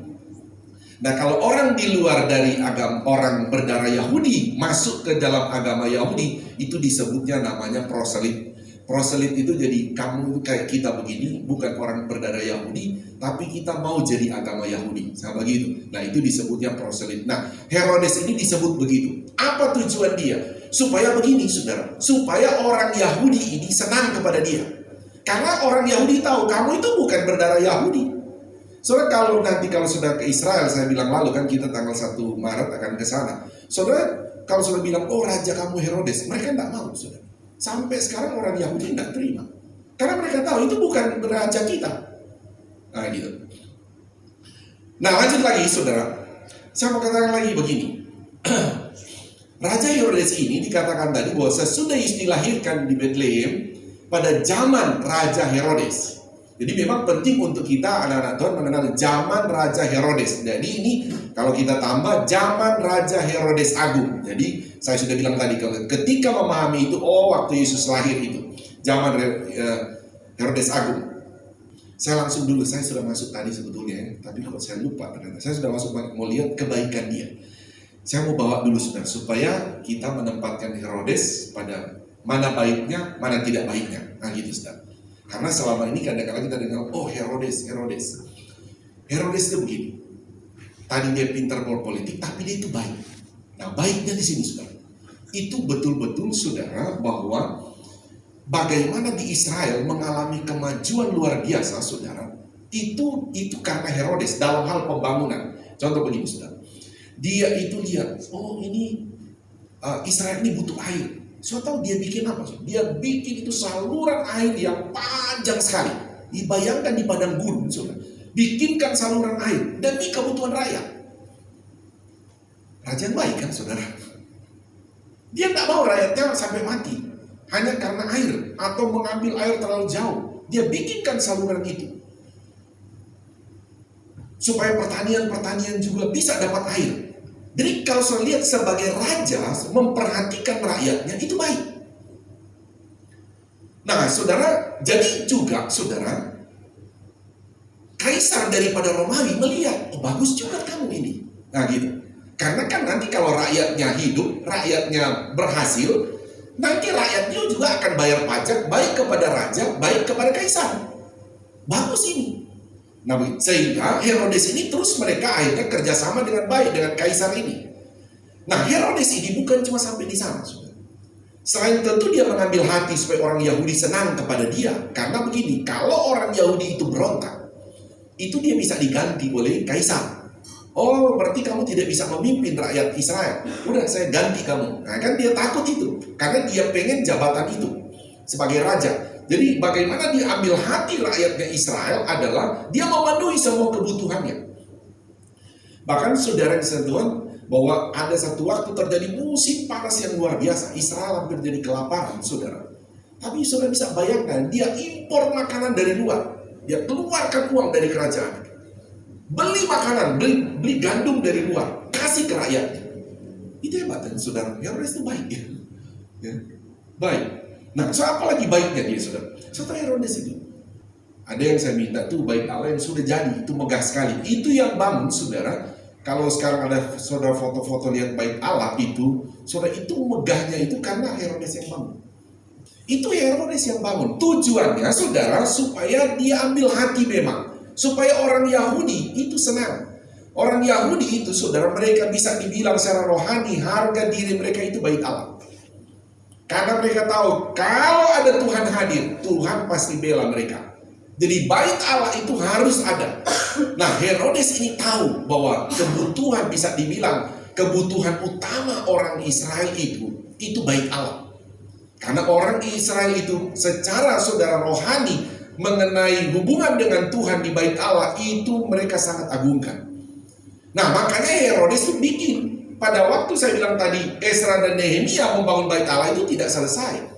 Nah, kalau orang di luar dari agama, orang berdarah Yahudi masuk ke dalam agama Yahudi, itu disebutnya namanya proselit. Proselit itu jadi kamu kayak kita begini, bukan orang berdarah Yahudi, tapi kita mau jadi agama Yahudi, sama begitu. Nah, itu disebutnya proselit. Nah, Herodes ini disebut begitu. Apa tujuan dia? Supaya begini, saudara, supaya orang Yahudi ini senang kepada dia. Karena orang Yahudi tahu kamu itu bukan berdarah Yahudi. Saudara, kalau sudah ke Israel, saya bilang lalu kan kita tanggal 1 Maret akan ke sana. Saudara, kalau sudah bilang, oh raja kamu Herodes, mereka tidak mau saudara. Sampai sekarang orang Yahudi tidak terima. Karena mereka tahu itu bukan raja kita. Nah gitu. Nah lanjut lagi saudara, saya mau katakan lagi begini. Raja Herodes ini dikatakan tadi bahwa sesudah Yesus dilahirkan di Bethlehem pada zaman Raja Herodes. Jadi memang penting untuk kita anak-anak Tuhan mengenal zaman Raja Herodes. Jadi ini kalau kita tambah zaman Raja Herodes Agung. Jadi saya sudah bilang tadi, ketika memahami itu, oh waktu Yesus lahir itu zaman Herodes Agung. Saya langsung dulu, saya sudah masuk tadi sebetulnya, tapi kalau saya lupa ternyata saya sudah masuk mau lihat kebaikan dia. Saya mau bawa dulu saudara, supaya kita menempatkan Herodes pada mana baiknya, mana tidak baiknya. Nah gitu saudara. Karena selama ini kadang-kadang kita dengar, oh Herodes. Herodes itu begini. Tadi dia pintar berpolitik, tapi dia itu baik. Nah baiknya di sini saudara. Itu betul-betul saudara bahwa bagaimana di Israel mengalami kemajuan luar biasa saudara. Itu karena Herodes dalam hal pembangunan. Contoh begini saudara. Dia itu lihat, oh ini Israel ini butuh air. So tahu dia bikin apa? Dia bikin itu saluran air yang panjang sekali. Dibayangkan di padang gurun, saudara. Bikinkan saluran air demi kebutuhan rakyat. Raja baik kan, saudara? Dia tidak mau rakyatnya sampai mati hanya karena air atau mengambil air terlalu jauh. Dia bikinkan saluran itu supaya pertanian juga bisa dapat air. Jadi kalau saya lihat sebagai raja memperhatikan rakyatnya itu baik. Nah saudara, jadi juga saudara, kaisar daripada Romawi melihat, oh bagus juga kamu ini. Nah gitu. Karena kan nanti kalau rakyatnya hidup, rakyatnya berhasil, nanti rakyatnya juga akan bayar pajak baik kepada raja, baik kepada kaisar. Bagus ini. Nah, sehingga Herodes ini terus mereka akhirnya kerjasama dengan baik dengan kaisar ini. Nah, Herodes ini bukan cuma sampai di sana, saudara. Selain tentu dia mengambil hati supaya orang Yahudi senang kepada dia. Karena begini, kalau orang Yahudi itu berontak, itu dia bisa diganti oleh kaisar. Oh, berarti kamu tidak bisa memimpin rakyat Israel. Udah, saya ganti kamu. Nah, kan dia takut itu. Karena dia pengen jabatan itu sebagai raja. Jadi bagaimana dia ambil hati rakyatnya Israel adalah dia memenuhi semua kebutuhannya. Bahkan saudara kesatuan bahwa ada satu waktu terjadi musim panas yang luar biasa. Israel hampir jadi kelaparan, saudara. Tapi saudara bisa bayangkan, dia impor makanan dari luar. Dia keluarkan uang dari kerajaan. Beli makanan, beli gandum dari luar, kasih ke rakyatnya. Itu hebat kan, saudara. Herodes itu baik ya. Baik. Nah, so apa lagi baiknya dia, saudara? Saudara Herodes itu, ada yang saya minta tuh baik Allah yang sudah jadi, itu megah sekali. Itu yang bangun, saudara. Kalau sekarang ada saudara foto-foto lihat baik Allah itu, saudara itu megahnya itu karena Herodes yang bangun. Itu Herodes yang bangun. Tujuannya, saudara, supaya dia ambil hati memang, supaya orang Yahudi itu senang. Orang Yahudi itu, saudara, mereka bisa dibilang secara rohani harga diri mereka itu baik Allah. Karena mereka tahu kalau ada Tuhan hadir, Tuhan pasti bela mereka. Jadi bait Allah itu harus ada. Nah Herodes ini tahu bahwa kebutuhan bisa dibilang kebutuhan utama orang Israel itu bait Allah. Karena orang Israel itu secara saudara rohani mengenai hubungan dengan Tuhan di bait Allah itu mereka sangat agungkan. Nah makanya Herodes itu bikin. Pada waktu saya bilang tadi, Ezra dan Nehemia membangun bait Allah itu tidak selesai.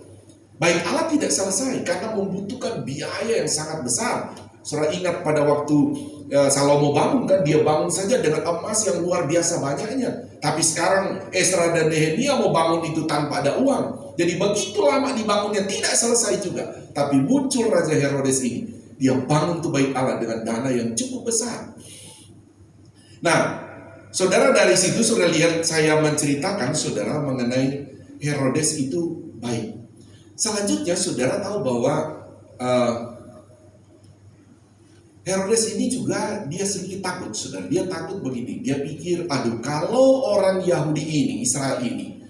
Bait Allah tidak selesai karena membutuhkan biaya yang sangat besar. Saudara ingat pada waktu Salomo bangun kan, dia bangun saja dengan emas yang luar biasa banyaknya. Tapi sekarang Ezra dan Nehemia mau bangun itu tanpa ada uang. Jadi begitu lama dibangunnya tidak selesai juga. Tapi muncul Raja Herodes ini. Dia bangun tuh bait Allah dengan dana yang cukup besar. Nah, saudara dari situ saudara lihat saya menceritakan saudara mengenai Herodes itu baik. Selanjutnya saudara tahu bahwa Herodes ini juga dia sedikit takut saudara. Dia takut begini. Dia pikir, aduh kalau orang Yahudi ini, Israel ini,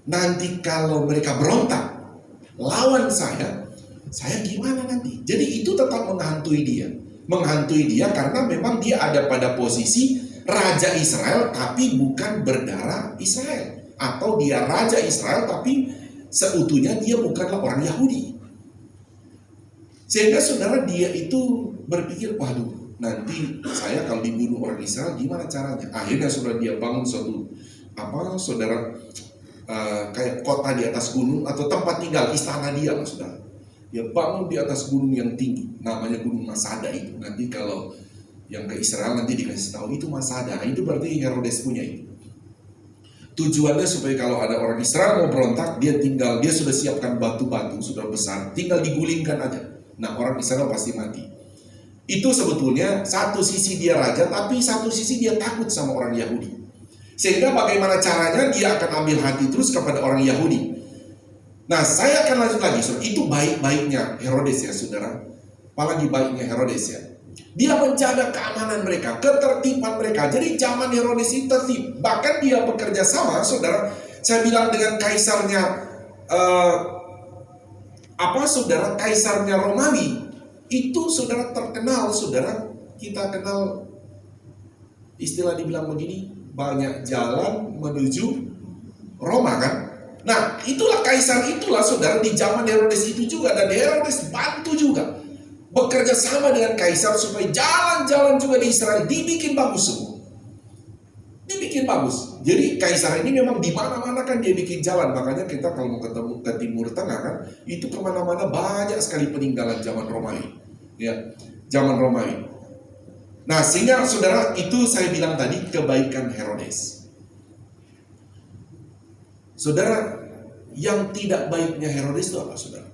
nanti kalau mereka berontak lawan saya gimana nanti? Jadi itu tetap menghantui dia. Menghantui dia karena memang dia ada pada posisi Raja Israel tapi bukan berdarah Israel. Atau dia Raja Israel tapi seutuhnya dia bukanlah orang Yahudi. Sehingga saudara dia itu berpikir, waduh nanti saya kalau dibunuh orang Israel gimana caranya? Akhirnya saudara dia bangun suatu kayak kota di atas gunung atau tempat tinggal istana dia lah saudara. Dia bangun di atas gunung yang tinggi, namanya Gunung Masada itu. Nanti kalau yang ke Israel nanti dikasih tahu itu Masada. Nah, itu berarti Herodes punya itu. Tujuannya supaya kalau ada orang Israel mau berontak, dia sudah siapkan batu-batu sudah besar, tinggal digulingkan aja. Nah orang Israel pasti mati. Itu sebetulnya satu sisi dia raja, tapi satu sisi dia takut sama orang Yahudi. Sehingga bagaimana caranya dia akan ambil hati terus kepada orang Yahudi. Nah, saya akan lanjut lagi, saudara. Itu baik-baiknya Herodes ya, saudara. Apalagi baiknya Herodes ya. Dia menjaga keamanan mereka, ketertiban mereka. Jadi zaman Herodes itu tertib. Bahkan dia bekerja sama, saudara. Saya bilang dengan kaisarnya, saudara, kaisarnya Romawi. Itu saudara terkenal, saudara. Kita kenal istilah dibilang begini, banyak jalan menuju Roma kan. Nah, itulah kaisar itulah saudara di zaman Herodes itu juga. Dan Herodes bantu juga bekerja sama dengan kaisar supaya jalan-jalan juga di Israel dibikin bagus semua. Dibikin bagus. Jadi kaisar ini memang di mana-mana kan dia bikin jalan. Makanya kita kalau mau ketemu ke Timur Tengah kan, itu kemana-mana banyak sekali peninggalan zaman Romawi. Ya, zaman Romawi. Nah, sehingga saudara itu saya bilang tadi kebaikan Herodes. Saudara, yang tidak baiknya Herodes itu apa, saudara?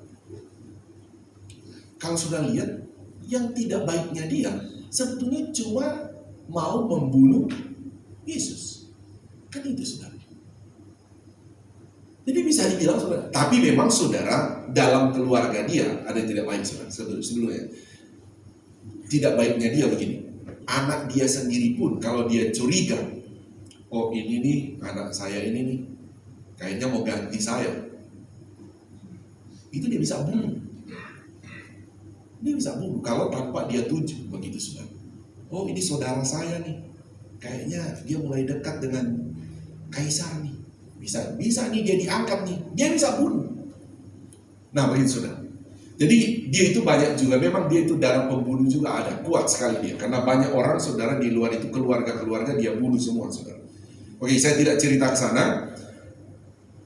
Kalau sudah lihat, yang tidak baiknya dia sebetulnya cuma mau membunuh Yesus. Kan itu, saudara. Jadi bisa dibilang, saudara. Tapi memang saudara, dalam keluarga dia ada yang tidak baik, saudara. Sebelumnya, tidak baiknya dia begini. Anak dia sendiri pun kalau dia curiga, oh ini nih anak saya ini nih kayaknya mau ganti saya, itu dia bisa bunuh. Dia bisa bunuh kalau tanpa dia tuju, begitu saudara. Oh ini saudara saya nih, kayaknya dia mulai dekat dengan kaisar nih, bisa nih dia diangkat nih, dia bisa bunuh. Nah begitu saudara. Jadi dia itu banyak juga, memang dia itu dalam pembunuh juga ada, kuat sekali dia. Karena banyak orang saudara di luar itu keluarga-keluarga dia bunuh semua saudara. Oke, saya tidak cerita ke sana.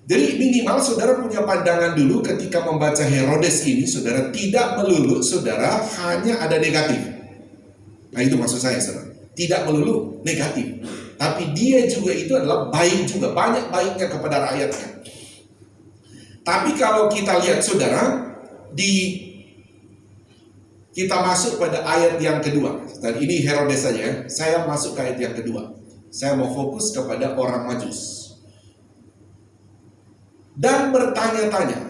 Jadi minimal saudara punya pandangan dulu ketika membaca Herodes ini, saudara tidak melulu saudara hanya ada negatif. Nah itu maksud saya saudara, tidak melulu negatif. Tapi dia juga itu adalah baik juga, banyak baiknya kepada rakyatnya. Tapi kalau kita lihat saudara, kita masuk pada ayat yang kedua. Dan ini Herodes saja ya. Saya masuk ke ayat yang kedua. Saya mau fokus kepada orang Majus. Dan bertanya-tanya.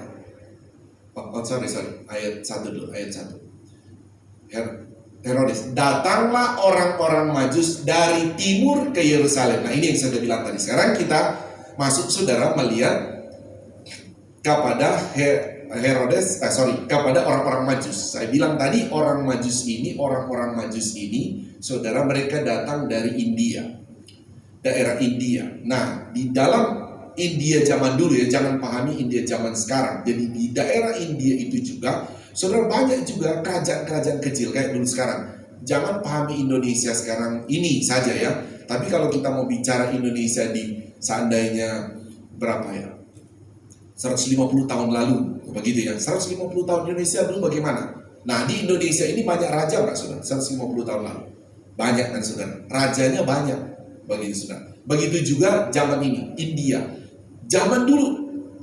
Sorry. Ayat 1 dulu, ayat 1. Herodes, datanglah orang-orang Majus dari timur ke Yerusalem. Nah, ini yang saya bilang tadi. Sekarang kita masuk saudara melihat kepada kepada orang-orang Majus. Saya bilang tadi orang orang-orang Majus ini, saudara, mereka datang dari India, daerah India. Nah, di dalam India zaman dulu ya, jangan pahami India zaman sekarang. Jadi di daerah India itu juga, saudara, banyak juga kerajaan-kerajaan kecil kayak dulu sekarang. Jangan pahami Indonesia sekarang ini saja ya. Tapi kalau kita mau bicara Indonesia di seandainya berapa ya? 150 tahun lalu, begitu ya. 150 tahun Indonesia dulu bagaimana? Nah, di Indonesia ini banyak raja nggak, saudara? 150 tahun lalu. Banyak kan, saudara? Rajanya banyak, begitu, saudara. Begitu juga zaman ini, India. Zaman dulu,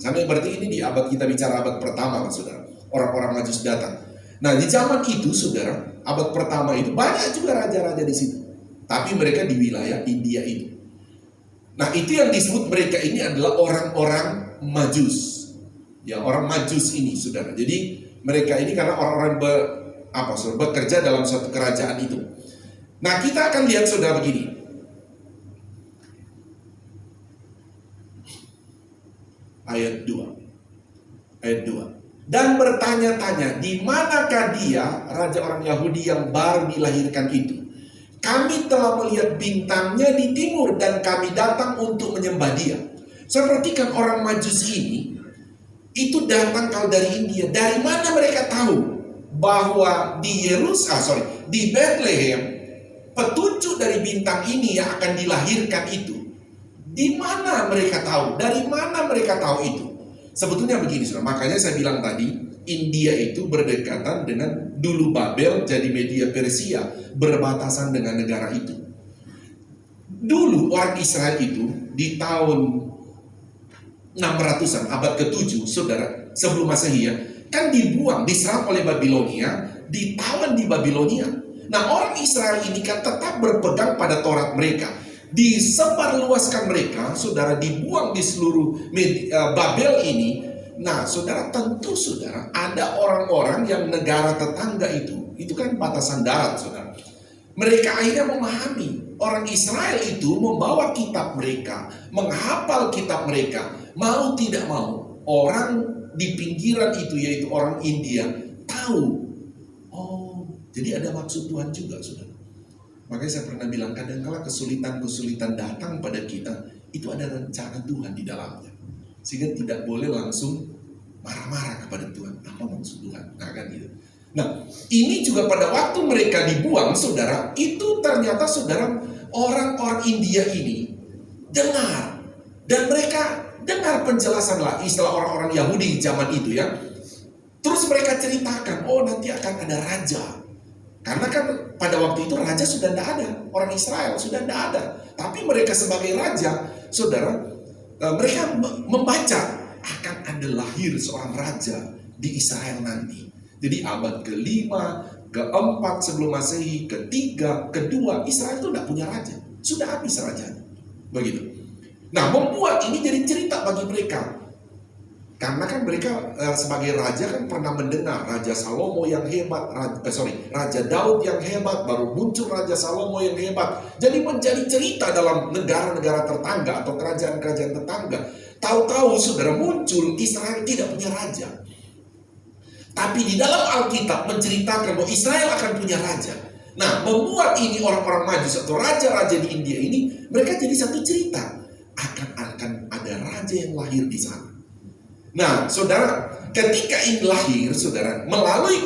sampai berarti ini di abad, kita bicara abad pertama kan, saudara. Orang-orang Majus datang. Nah, di zaman itu, saudara, abad pertama itu banyak juga raja-raja di situ. Tapi mereka di wilayah India itu. Nah, itu yang disebut mereka ini adalah orang-orang Majus. Ya, orang Majus ini, saudara. Jadi mereka ini karena orang-orang bekerja dalam suatu kerajaan itu. Nah, kita akan lihat saudara begini. Ayat 2. Ayat 2. Dan bertanya-tanya, di manakah dia, raja orang Yahudi yang baru dilahirkan itu? Kami telah melihat bintangnya di timur dan kami datang untuk menyembah dia. Sepertikan orang Majus ini itu datang kalau dari India. Dari mana mereka tahu bahwa di di Bethlehem petunjuk dari bintang ini yang akan dilahirkan itu? Di mana mereka tahu? Dari mana mereka tahu itu? Sebetulnya begini, saudara. Makanya saya bilang tadi, India itu berdekatan dengan dulu Babel jadi Media Persia, berbatasan dengan negara itu. Dulu orang Israel itu di tahun 600-an, abad ke-7, saudara, sebelum Masehi ya, kan dibuang, diserang oleh Babilonia, ditawan di Babilonia. Nah, orang Israel ini kan tetap berpegang pada Taurat mereka. disebarluaskan mereka, saudara, dibuang di seluruh Babel ini. Nah, saudara, tentu saudara ada orang-orang yang negara tetangga itu kan batasan darat, saudara. Mereka akhirnya memahami orang Israel itu membawa kitab mereka, menghafal kitab mereka, mau tidak mau orang di pinggiran itu, yaitu orang India, tahu. Oh, jadi ada maksud Tuhan juga, saudara. Makanya saya pernah bilang, kadang-kala kesulitan-kesulitan datang pada kita, itu ada rencana Tuhan di dalamnya. Sehingga tidak boleh langsung marah-marah kepada Tuhan. Apa maksud Tuhan? Nah, kan gitu. Nah, ini juga pada waktu mereka dibuang, saudara, itu ternyata, saudara, orang-orang India ini dengar. Dan mereka dengar penjelasan lah, istilah orang-orang Yahudi zaman itu ya. Terus mereka ceritakan, oh nanti akan ada raja. Karena kan pada waktu itu raja sudah tidak ada, orang Israel sudah tidak ada. Tapi mereka sebagai raja, saudara, mereka membaca akan ada lahir seorang raja di Israel nanti. Jadi abad ke-5, ke-4 sebelum Masehi, ke-3, ke-2, Israel itu tidak punya raja, sudah habis rajanya. Begitu. Nah, membuat ini jadi cerita bagi mereka. Karena kan mereka sebagai raja kan pernah mendengar Raja Salomo yang hebat, Raja Daud yang hebat, baru muncul Raja Salomo yang hebat. Jadi menjadi cerita dalam negara-negara tetangga atau kerajaan-kerajaan tetangga. Tahu-tahu saudara muncul Israel tidak punya raja. Tapi di dalam Alkitab menceritakan bahwa Israel akan punya raja. Nah, membuat ini orang-orang Majus atau raja-raja di India ini, mereka jadi satu cerita. Akan ada raja yang lahir di sana. Nah, saudara, ketika ini lahir, saudara, melalui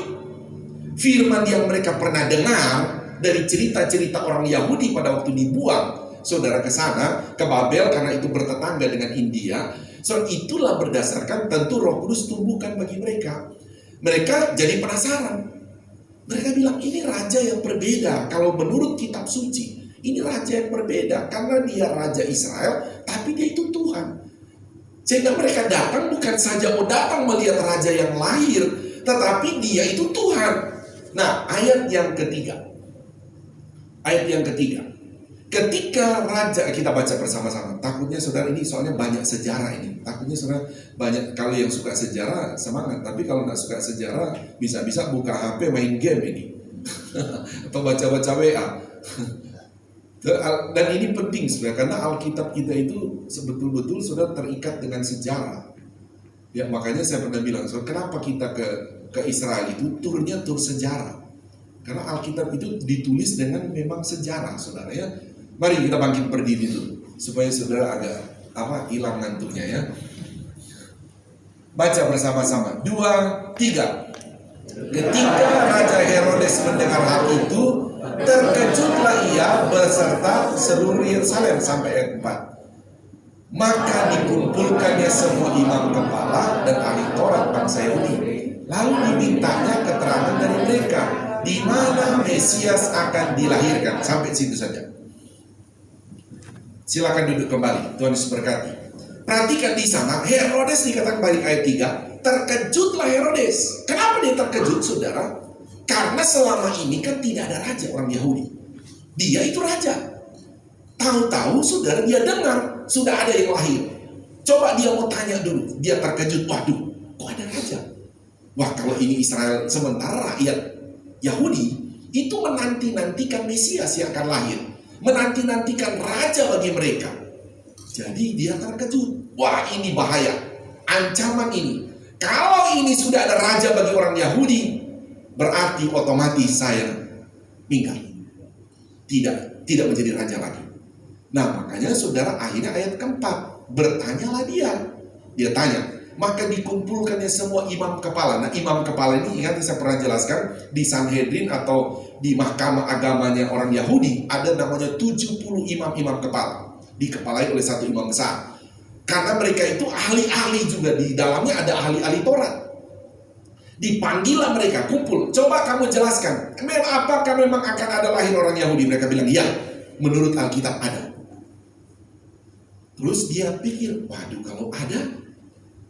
firman yang mereka pernah dengar dari cerita-cerita orang Yahudi pada waktu dibuang, saudara, ke sana, ke Babel, karena itu bertetangga dengan India. So, itulah berdasarkan tentu Roh Kudus tumbuhkan bagi mereka. Mereka jadi penasaran. Mereka bilang, ini raja yang berbeda. Kalau menurut kitab suci, ini raja yang berbeda. Karena dia raja Israel, tapi dia itu Tuhan. Sehingga mereka datang bukan saja datang melihat raja yang lahir, tetapi dia itu Tuhan. Nah, ayat yang ketiga. Ketika raja, kita baca bersama-sama. Takutnya saudara ini soalnya banyak sejarah ini. Takutnya saudara banyak, kalau yang suka sejarah semangat. Tapi kalau nggak suka sejarah, bisa-bisa buka HP main game ini. Atau baca-baca WA. Dan ini penting sebenarnya, karena Alkitab kita itu betul-betul sudah terikat dengan sejarah. Ya, makanya saya pernah bilang, so, kenapa kita ke Israel itu turnya tur sejarah? Karena Alkitab itu ditulis dengan memang sejarah, saudara ya. Mari kita bangkit berdiri dulu supaya saudara agak hilang ngantuknya ya. Baca bersama-sama. 2, 3. Ketika Raja Herodes mendengar hal itu, terkejutlah ia beserta seluruh Yerusalem, sampai ayat 4. Maka dikumpulkannya semua imam kepala dan ahli Taurat bangsa Yahudi. Lalu dimintanya keterangan dari mereka di mana Mesias akan dilahirkan. Sampai situ saja. Silakan duduk kembali. Tuhan Yesus berkati. Perhatikan di sana, Herodes dikatakan balik ayat 3. Terkejutlah Herodes. Kenapa dia terkejut, saudara? Karena selama ini kan tidak ada raja orang Yahudi. Dia itu raja. Tahu-tahu saudara dia dengar sudah ada yang lahir. Coba dia mau tanya dulu. Dia terkejut. Waduh, kok ada raja? Wah, kalau ini Israel, sementara rakyat Yahudi itu menanti-nantikan Mesias yang akan lahir. Menanti-nantikan raja bagi mereka. Jadi dia terkejut. Wah, ini bahaya. Ancaman ini. Kalau ini sudah ada raja bagi orang Yahudi, berarti otomatis saya minggat. Tidak menjadi raja lagi. Nah, makanya saudara akhirnya ayat keempat. Bertanyalah dia. Dia tanya. Maka dikumpulkannya semua imam kepala. Nah, imam kepala ini ingat saya pernah jelaskan di Sanhedrin atau di mahkamah agamanya orang Yahudi ada namanya 70 imam-imam kepala. Dikepalai oleh satu imam besar. Karena mereka itu ahli-ahli juga, di dalamnya ada ahli-ahli Taurat. Dipanggillah mereka, kumpul. Coba kamu jelaskan, apakah memang akan ada lahir orang Yahudi? Mereka bilang, ya, menurut Alkitab ada. Terus dia pikir, waduh, kalau ada,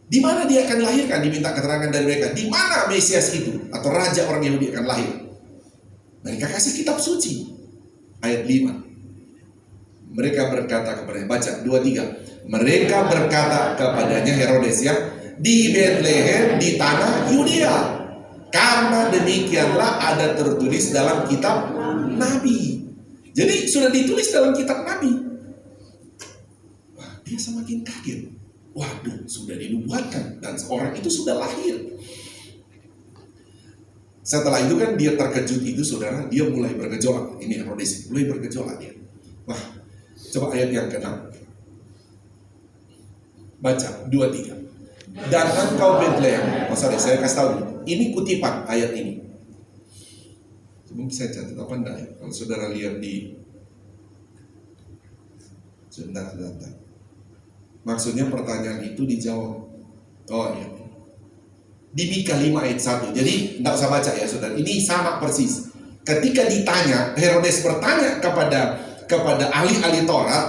di mana dia akan lahirkan? Diminta keterangan dari mereka. Di mana Mesias itu atau raja orang Yahudi akan lahir? Mereka kasih kitab suci. Ayat 5. Mereka berkata kepadanya, baca 23. Mereka berkata kepadanya, Herodes ya, di Betlehem di tanah Yudea, karena demikianlah ada tertulis dalam kitab Nabi. Jadi sudah ditulis dalam kitab Nabi. Wah, dia semakin kaget. Waduh, sudah dinubuatkan dan orang itu sudah lahir. Setelah itu kan dia terkejut itu, saudara, dia mulai bergejolak. Ini Herodes mulai bergejolak dia. Wah, coba ayat yang ke-6. Baca 23. Dan engkau Betlehem, saya kasih tahu dulu. Ini kutipan ayat ini. Mungkin saya catat apa enggak ya? Kalau saudara lihat di sebentar. Maksudnya pertanyaan itu dijawab. Oh iya. Di Mika 5 ayat 1. Jadi enggak usah baca ya saudara. Ini sama persis. Ketika ditanya, Herodes bertanya kepada ahli-ahli Taurat,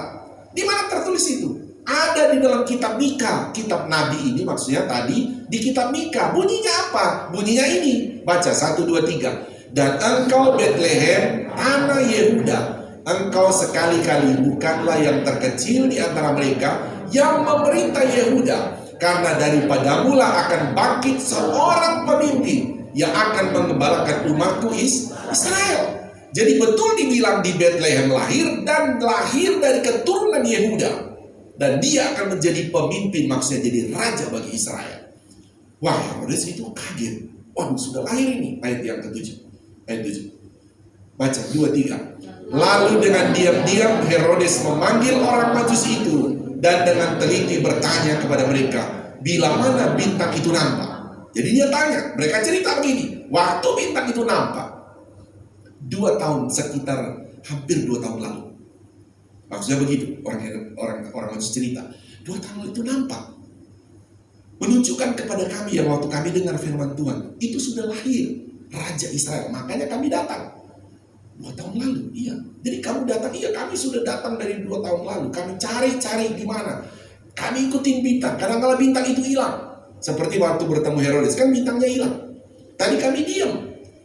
di mana tertulis itu? Ada di dalam kitab Mika. Kitab Nabi ini maksudnya tadi di kitab Mika. Bunyinya apa? Bunyinya ini. Baca 1, 2, 3. Dan engkau Betlehem, tanah Yehuda, engkau sekali-kali bukanlah yang terkecil di antara mereka yang memerintah Yehuda. Karena daripadamu lah akan bangkit seorang pemimpin yang akan mengembalakan umatku Israel. Jadi betul dibilang di Betlehem lahir dan lahir dari keturunan Yehuda. Dan dia akan menjadi pemimpin, maksudnya jadi raja bagi Israel. Wah, Herodes itu kaget. Waduh, sudah lahir ini. Ayat yang ke-7. Ayat 7. Baca 2, 3. Lalu dengan diam-diam Herodes memanggil orang Majus itu dan dengan teliti bertanya kepada mereka, bila mana bintang itu nampak. Jadi dia tanya, mereka cerita begini, waktu bintang itu nampak 2 tahun, sekitar hampir 2 tahun lalu. Maksudnya begitu, orang Majus cerita, 2 tahun itu nampak, menunjukkan kepada kami yang waktu kami dengar firman Tuhan, itu sudah lahir Raja Israel, makanya kami datang 2 tahun lalu. Iya, jadi kamu datang, iya kami sudah datang dari 2 tahun lalu. Kami cari di mana, kami ikutin bintang. Kadang-kadang bintang itu hilang, seperti waktu bertemu Herodes, kan bintangnya hilang. Tadi kami diam,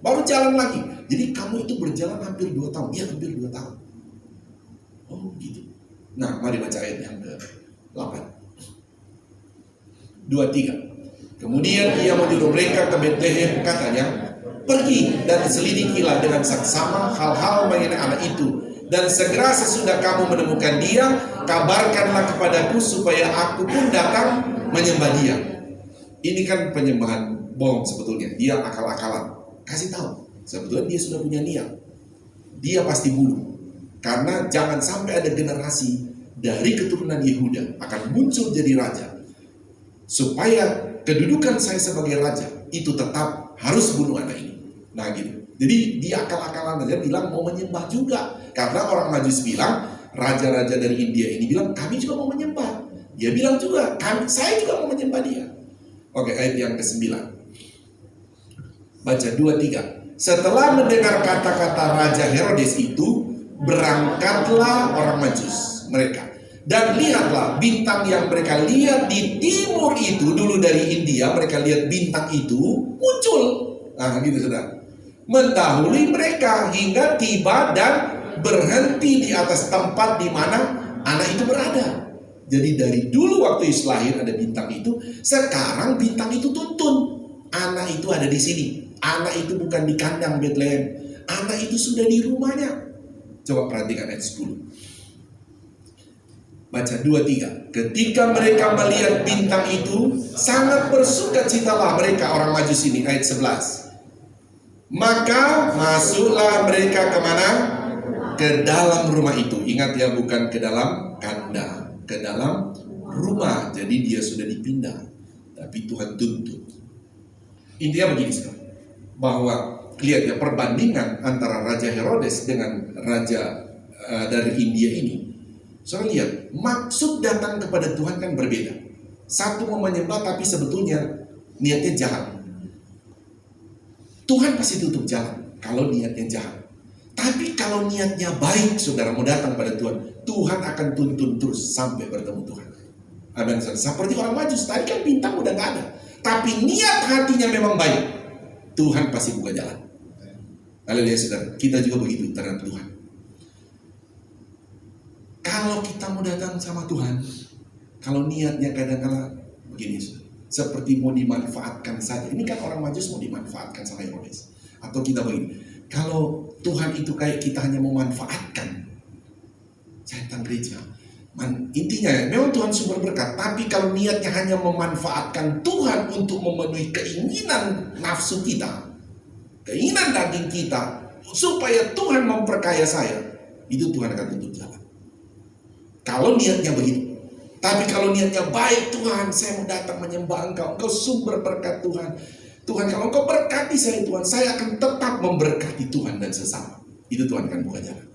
baru jalan lagi. Jadi kamu itu berjalan hampir 2 tahun. Iya, hampir 2 tahun. Oh gitu. Nah, mari baca ayat yang ke-8. 2, 3. Kemudian ia menyuruh mereka ke Betlehem, katanya, pergi dan selidikilah dengan saksama hal-hal mengenai anak itu. Dan segera sesudah kamu menemukan dia, kabarkanlah kepadaku supaya aku pun datang menyembah dia. Ini kan penyembahan bohong sebetulnya. Dia akal-akalan. Kasih tahu, sebetulnya dia sudah punya niat. Dia pasti bunuh. Karena jangan sampai ada generasi dari keturunan Yehuda akan muncul jadi raja. Supaya kedudukan saya sebagai raja itu tetap harus bunuh anak ini. Nah gitu. Jadi dia akal-akalan aja bilang mau menyembah juga. Karena orang Majus bilang, raja-raja dari India ini bilang kami juga mau menyembah. Dia bilang juga, saya juga mau menyembah dia. Oke, ayat yang ke-9. Baca 2, 3. Setelah mendengar kata-kata Raja Herodes itu, berangkatlah orang Majus mereka. Dan lihatlah bintang yang mereka lihat di timur itu, dulu dari India mereka lihat bintang itu muncul. Nah gitu saudara, mendahului mereka hingga tiba dan berhenti di atas tempat di mana anak itu berada. Jadi dari dulu waktu Yesus lahir ada bintang itu, sekarang bintang itu tuntun. Anak itu ada di sini. Anak itu bukan di kandang Betlehem. Anak itu sudah di rumahnya. Coba perhatikan ayat 10. Baca 2, 3. Ketika mereka melihat bintang itu, sangat bersukacitalah mereka orang Majus ini. Ayat 11. Maka masuklah mereka kemana? Ke dalam rumah itu. Ingat ya, bukan ke dalam kandang, ke dalam rumah. Jadi dia sudah dipindah, tapi Tuhan tuntut. Intinya begini sekarang, bahwa lihat ya perbandingan antara Raja Herodes dengan raja dari India ini. Soalnya lihat, maksud datang kepada Tuhan kan berbeda. Satu mau menyembah tapi sebetulnya niatnya jahat. Tuhan pasti tutup jalan kalau niatnya jahat. Tapi kalau niatnya baik, saudara mau datang pada Tuhan, Tuhan akan tuntun terus sampai bertemu Tuhan. Amin. Seperti orang Majus, tadi kan bintang udah gak ada, tapi niat hatinya memang baik, Tuhan pasti buka jalan. Haleluya saudara, kita juga begitu terhadap Tuhan. Kalau kita mau datang sama Tuhan, kalau niatnya kadang-kala begini, seperti mau dimanfaatkan saja. Ini kan orang Majus mau dimanfaatkan sama Herodes. Atau kita begini, kalau Tuhan itu kayak kita hanya memanfaatkan, saya datang gereja. Intinya memang Tuhan sumber berkat, tapi kalau niatnya hanya memanfaatkan Tuhan untuk memenuhi keinginan nafsu kita, keinginan daging kita, supaya Tuhan memperkaya saya, itu Tuhan akan tutup jalan. Kalau niatnya begitu. Tapi kalau niatnya baik, Tuhan, saya mau datang menyembah Engkau, Engkau sumber berkat Tuhan. Tuhan, kalau Engkau berkati saya Tuhan, saya akan tetap memberkati Tuhan dan sesama. Itu Tuhan akan buka jalan.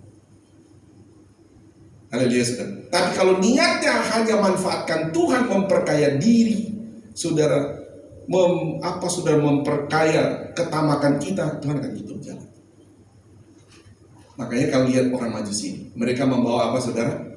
Haleluya, saudara. Tapi kalau niatnya hanya manfaatkan Tuhan memperkaya diri, saudara, saudara memperkaya ketamakan kita, Tuhan akan tutup jalan. Makanya kalau lihat orang Majus ini, mereka membawa apa, saudara?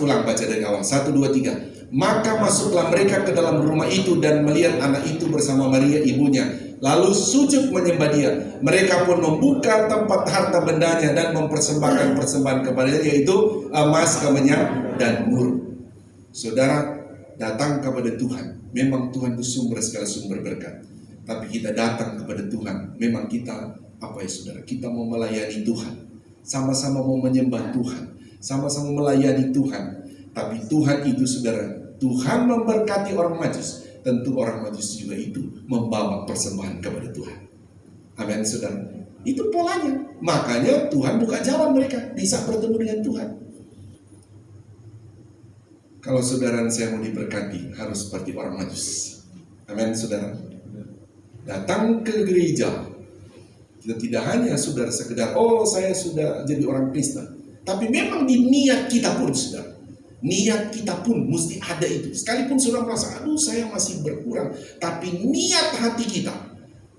Ulang baca dari awal 1, 2, 3. Maka masuklah mereka ke dalam rumah itu dan melihat anak itu bersama Maria ibunya, lalu sujud menyembah dia. Mereka pun membuka tempat harta bendanya dan mempersembahkan persembahan kepadanya, yaitu emas, kemenyan, dan mur. Saudara, datang kepada Tuhan, memang Tuhan itu sumber segala sumber berkat. Tapi kita datang kepada Tuhan, memang kita apa ya saudara? Kita mau melayani Tuhan, sama-sama mau menyembah Tuhan, sama-sama melayani Tuhan. Tapi Tuhan itu saudara, Tuhan memberkati orang Majus, tentu orang Majus juga itu membawa persembahan kepada Tuhan. Amin, saudara. Itu polanya. Makanya Tuhan buka jalan mereka bisa bertemu dengan Tuhan. Kalau saudara dan saya mau diberkati, harus seperti orang Majus. Amin, saudara. Datang ke gereja, kita tidak hanya saudara sekedar, oh saya sudah jadi orang Kristen. Tapi memang di niat kita pun, saudara, niat kita pun mesti ada itu. Sekalipun saudara merasa, aduh saya masih berkurang, tapi niat hati kita,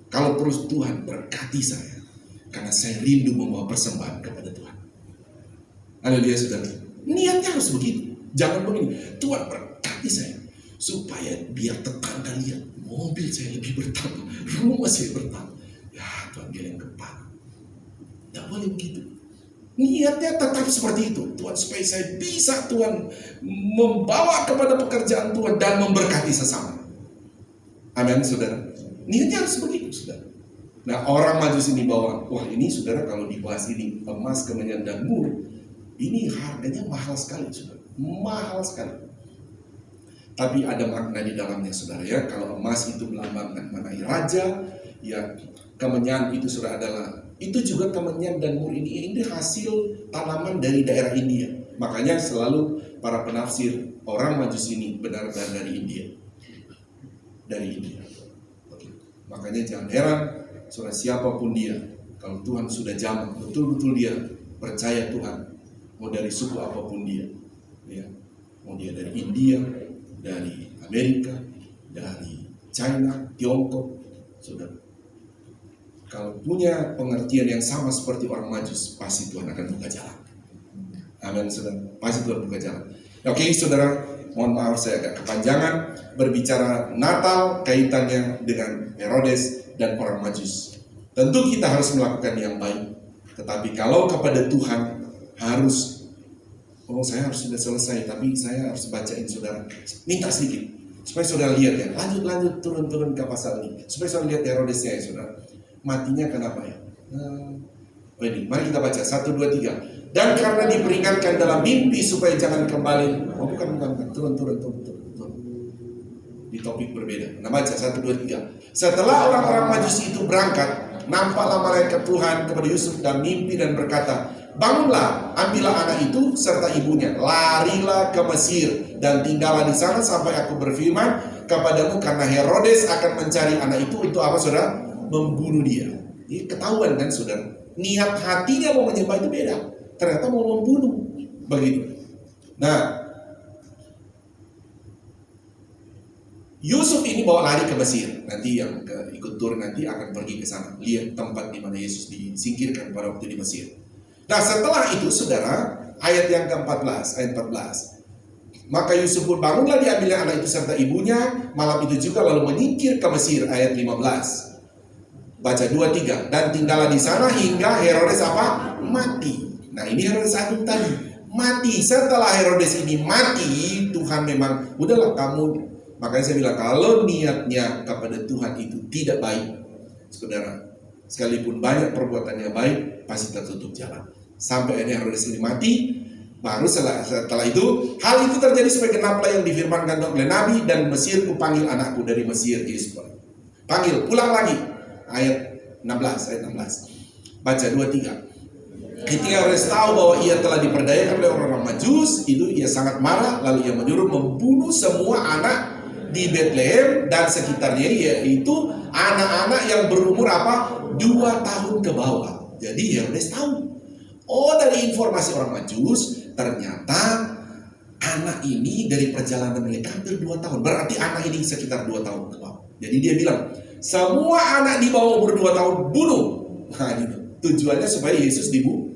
kalau terus Tuhan berkati saya, karena saya rindu membawa persembahan kepada Tuhan. Haleluya, saudara. Niatnya harus begitu. Jangan begini, Tuhan berkati saya, supaya biar tetangga lihat, mobil saya lebih bertambah, rumah saya bertambah. Ya Tuhan bilang kepala. Tidak boleh begitu. Niatnya tetap seperti itu. Tuhan, supaya saya bisa Tuhan membawa kepada pekerjaan Tuhan dan memberkati sesama. Amin, saudara. Niatnya harus begitu, saudara. Nah, orang Majus ini bawa, wah ini saudara kalau dibahas ini emas, kemenyan, dan mur, ini harganya mahal sekali, saudara. Mahal sekali. Tapi ada makna di dalamnya, saudara ya. Kalau emas itu melambangkan mengenai raja, ya kemenyan itu saudara adalah, itu juga kemenyan dan mur ini hasil tanaman dari daerah India. Makanya selalu para penafsir orang Majus ini benar-benar dari India. Dari India. Makanya jangan heran, saudara, siapapun dia, kalau Tuhan sudah jamah, betul-betul dia percaya Tuhan, mau dari suku apapun dia, ya, mau dia dari India, dari Amerika, dari China, Tiongkok, saudara, kalau punya pengertian yang sama seperti orang Majus, pasti Tuhan akan buka jalan. Amin, saudara. Pasti Tuhan buka jalan. Oke, saudara, mohon maaf saya agak kepanjangan berbicara Natal kaitannya dengan Herodes dan orang Majus. Tentu kita harus melakukan yang baik. Tetapi kalau kepada Tuhan harus, oh saya harus sudah selesai, tapi saya harus bacain saudara. Minta sedikit, supaya saudara lihat ya. Lanjut, turun ke pasal ini. Supaya saudara lihat Herodesnya ya saudara. Matinya kenapa ya? Ini, mari kita baca 1, 2, 3. Dan karena diperingatkan dalam mimpi supaya jangan kembali. Oh bukan. Turun. Di topik berbeda. Nah baca 1, 2, 3. Setelah orang-orang Majus itu berangkat, nampaklah malaikat Tuhan kepada Yusuf dan mimpi dan berkata, bangunlah, ambillah anak itu serta ibunya, larilah ke Mesir dan tinggallah di sana sampai aku berfirman kepadamu, karena Herodes akan mencari anak itu untuk apa, saudara? Membunuh dia. Jadi ketahuan kan, saudara? Niat hatinya mau menyembah itu beda. Ternyata mau membunuh. Begitu. Nah, Yusuf ini bawa lari ke Mesir. Nanti yang ikut tur nanti akan pergi ke sana. Lihat tempat di mana Yesus disingkirkan pada waktu di Mesir. Nah, setelah itu, saudara, ayat yang ke-14, ayat 14. Maka Yusuf pun bangunlah, diambilnya anak itu serta ibunya malam itu juga, lalu menyingkir ke Mesir, ayat 15. Baca 2, 3. Dan tinggallah di sana hingga Herodes apa? Mati. Nah ini Herodes Agung tadi. mati. Setelah Herodes ini mati, Tuhan memang udahlah kamu. Makanya saya bilang kalau niatnya kepada Tuhan itu tidak baik, saudara, sekalipun banyak perbuatannya baik, pasti tertutup jalan. Sampai akhirnya Herodes ini mati. Baru setelah itu, hal itu terjadi supaya genaplah yang difirmankan oleh Nabi, dan Mesir kupanggil anakku dari Mesir. Yesus panggil, pulang lagi. Ayat 16. Baca 2-3. Ketika Herodes tahu bahwa ia telah diperdayakan oleh orang-orang Majus, itu ia sangat marah, lalu ia menyuruh membunuh semua anak di Bethlehem dan sekitarnya, yaitu anak-anak yang berumur 2 tahun ke bawah. Jadi Herodes tahu. Oh, dari informasi orang Majus, ternyata anak ini dari perjalanan mereka hampir 2 tahun. Berarti anak ini sekitar 2 tahun ke bawah. Jadi dia bilang, semua anak di bawah umur 2 tahun bunuh. Nah, gitu. Tujuannya supaya Yesus dibunuh.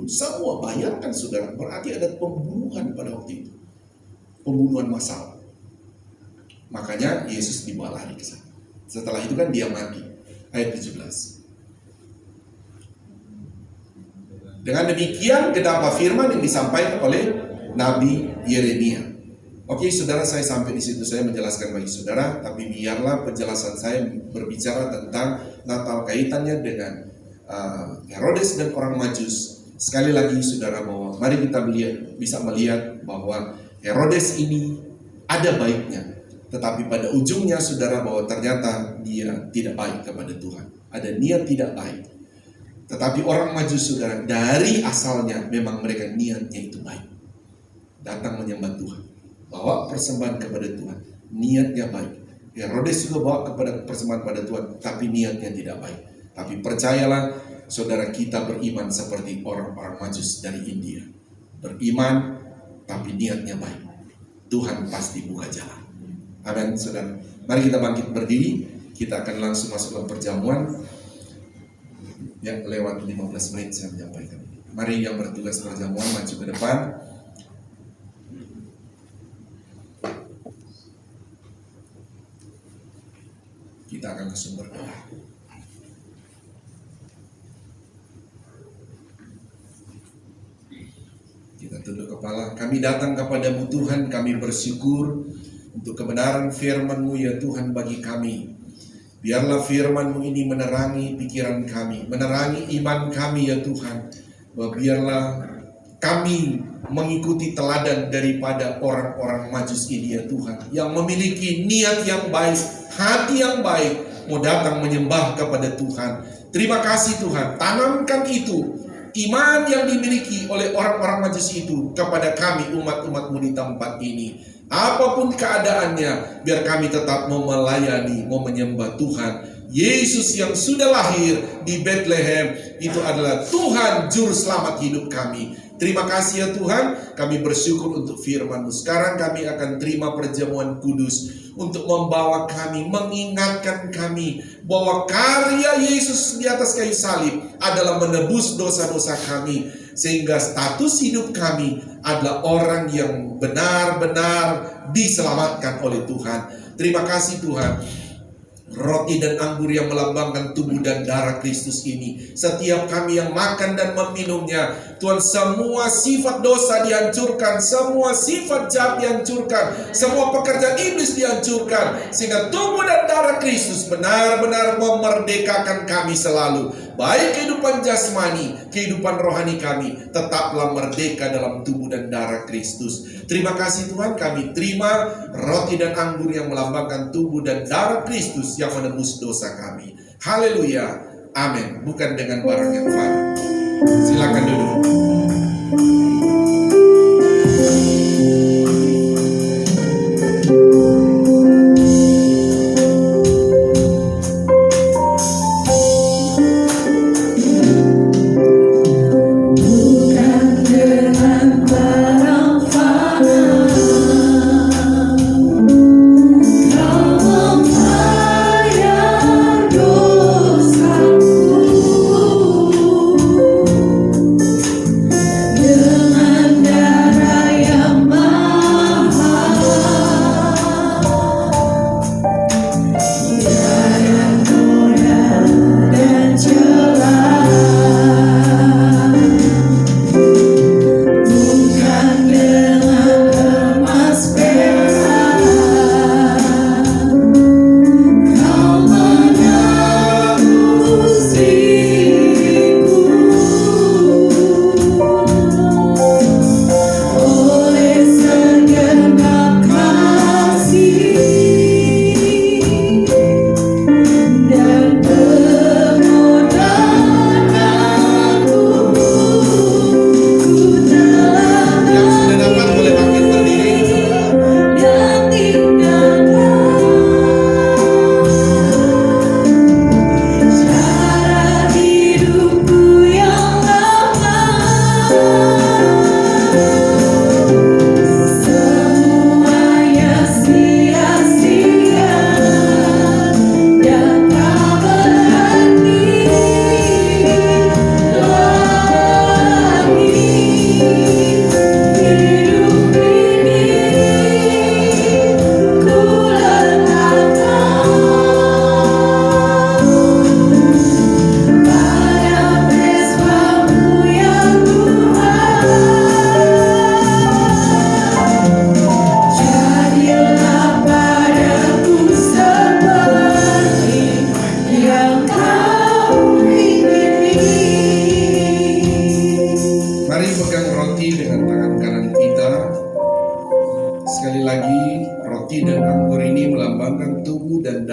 Semua, bayangkan saudara, berarti ada pembunuhan pada waktu itu. Pembunuhan massal. Makanya Yesus dibawa lari ke sana. Setelah itu kan dia mati. Ayat 17. Dengan demikian genaplah firman yang disampaikan oleh Nabi Yeremia. Oke, saudara, saya sampai di situ, saya menjelaskan bagi saudara, tapi biarlah penjelasan saya berbicara tentang Natal kaitannya dengan Herodes dan orang Majus. Sekali lagi saudara, bahwa mari kita bisa melihat bahwa Herodes ini ada baiknya, tetapi pada ujungnya saudara, bahwa ternyata dia tidak baik kepada Tuhan. Ada niat tidak baik. Tetapi orang Majus saudara, dari asalnya memang mereka niatnya itu baik. Datang menyembah Tuhan, bawa persembahan kepada Tuhan, niatnya baik. Herodes juga bawa kepada persembahan pada Tuhan, tapi niatnya tidak baik. Tapi percayalah saudara, kita beriman seperti orang-orang Majus dari India. Beriman, tapi niatnya baik. Tuhan pasti buka jalan. Amin, saudara. Mari kita bangkit berdiri. Kita akan langsung masuk dalam perjamuan. Ya, lewat 15 menit saya menyampaikan. Mari yang bertugas perjamuan maju ke depan. Kita akan langsung berdoa. Kita tunduk kepala. Kami datang kepadamu Tuhan, kami bersyukur untuk kebenaran firman-Mu ya Tuhan bagi kami. Biarlah firman-Mu ini menerangi pikiran kami, menerangi iman kami ya Tuhan. Biarlah kami mengikuti teladan daripada orang-orang Majus ini ya Tuhan, yang memiliki niat yang baik, hati yang baik, mau datang menyembah kepada Tuhan. Terima kasih Tuhan, tanamkan itu, iman yang dimiliki oleh orang-orang Majus itu kepada kami umat-umat-Mu di tempat ini. Apapun keadaannya, biar kami tetap mau melayani, mau menyembah Tuhan. Yesus yang sudah lahir di Bethlehem itu adalah Tuhan Juru Selamat hidup kami. Terima kasih ya Tuhan, kami bersyukur untuk firman-Mu. Sekarang kami akan terima perjamuan kudus untuk membawa kami, mengingatkan kami bahwa karya Yesus di atas kayu salib adalah menebus dosa-dosa kami, sehingga status hidup kami adalah orang yang benar-benar diselamatkan oleh Tuhan. Terima kasih Tuhan. Roti dan anggur yang melambangkan tubuh dan darah Kristus ini, setiap kami yang makan dan meminumnya, Tuhan, semua sifat dosa dihancurkan, semua sifat jahat dihancurkan, semua pekerjaan iblis dihancurkan, sehingga tubuh dan darah Kristus benar-benar memerdekakan kami selalu. Baik kehidupan jasmani, kehidupan rohani kami tetaplah merdeka dalam tubuh dan darah Kristus. Terima kasih Tuhan, kami terima roti dan anggur yang melambangkan tubuh dan darah Kristus yang menebus dosa kami. Haleluya, amin. Bukan dengan barang yang fana. Silakan duduk.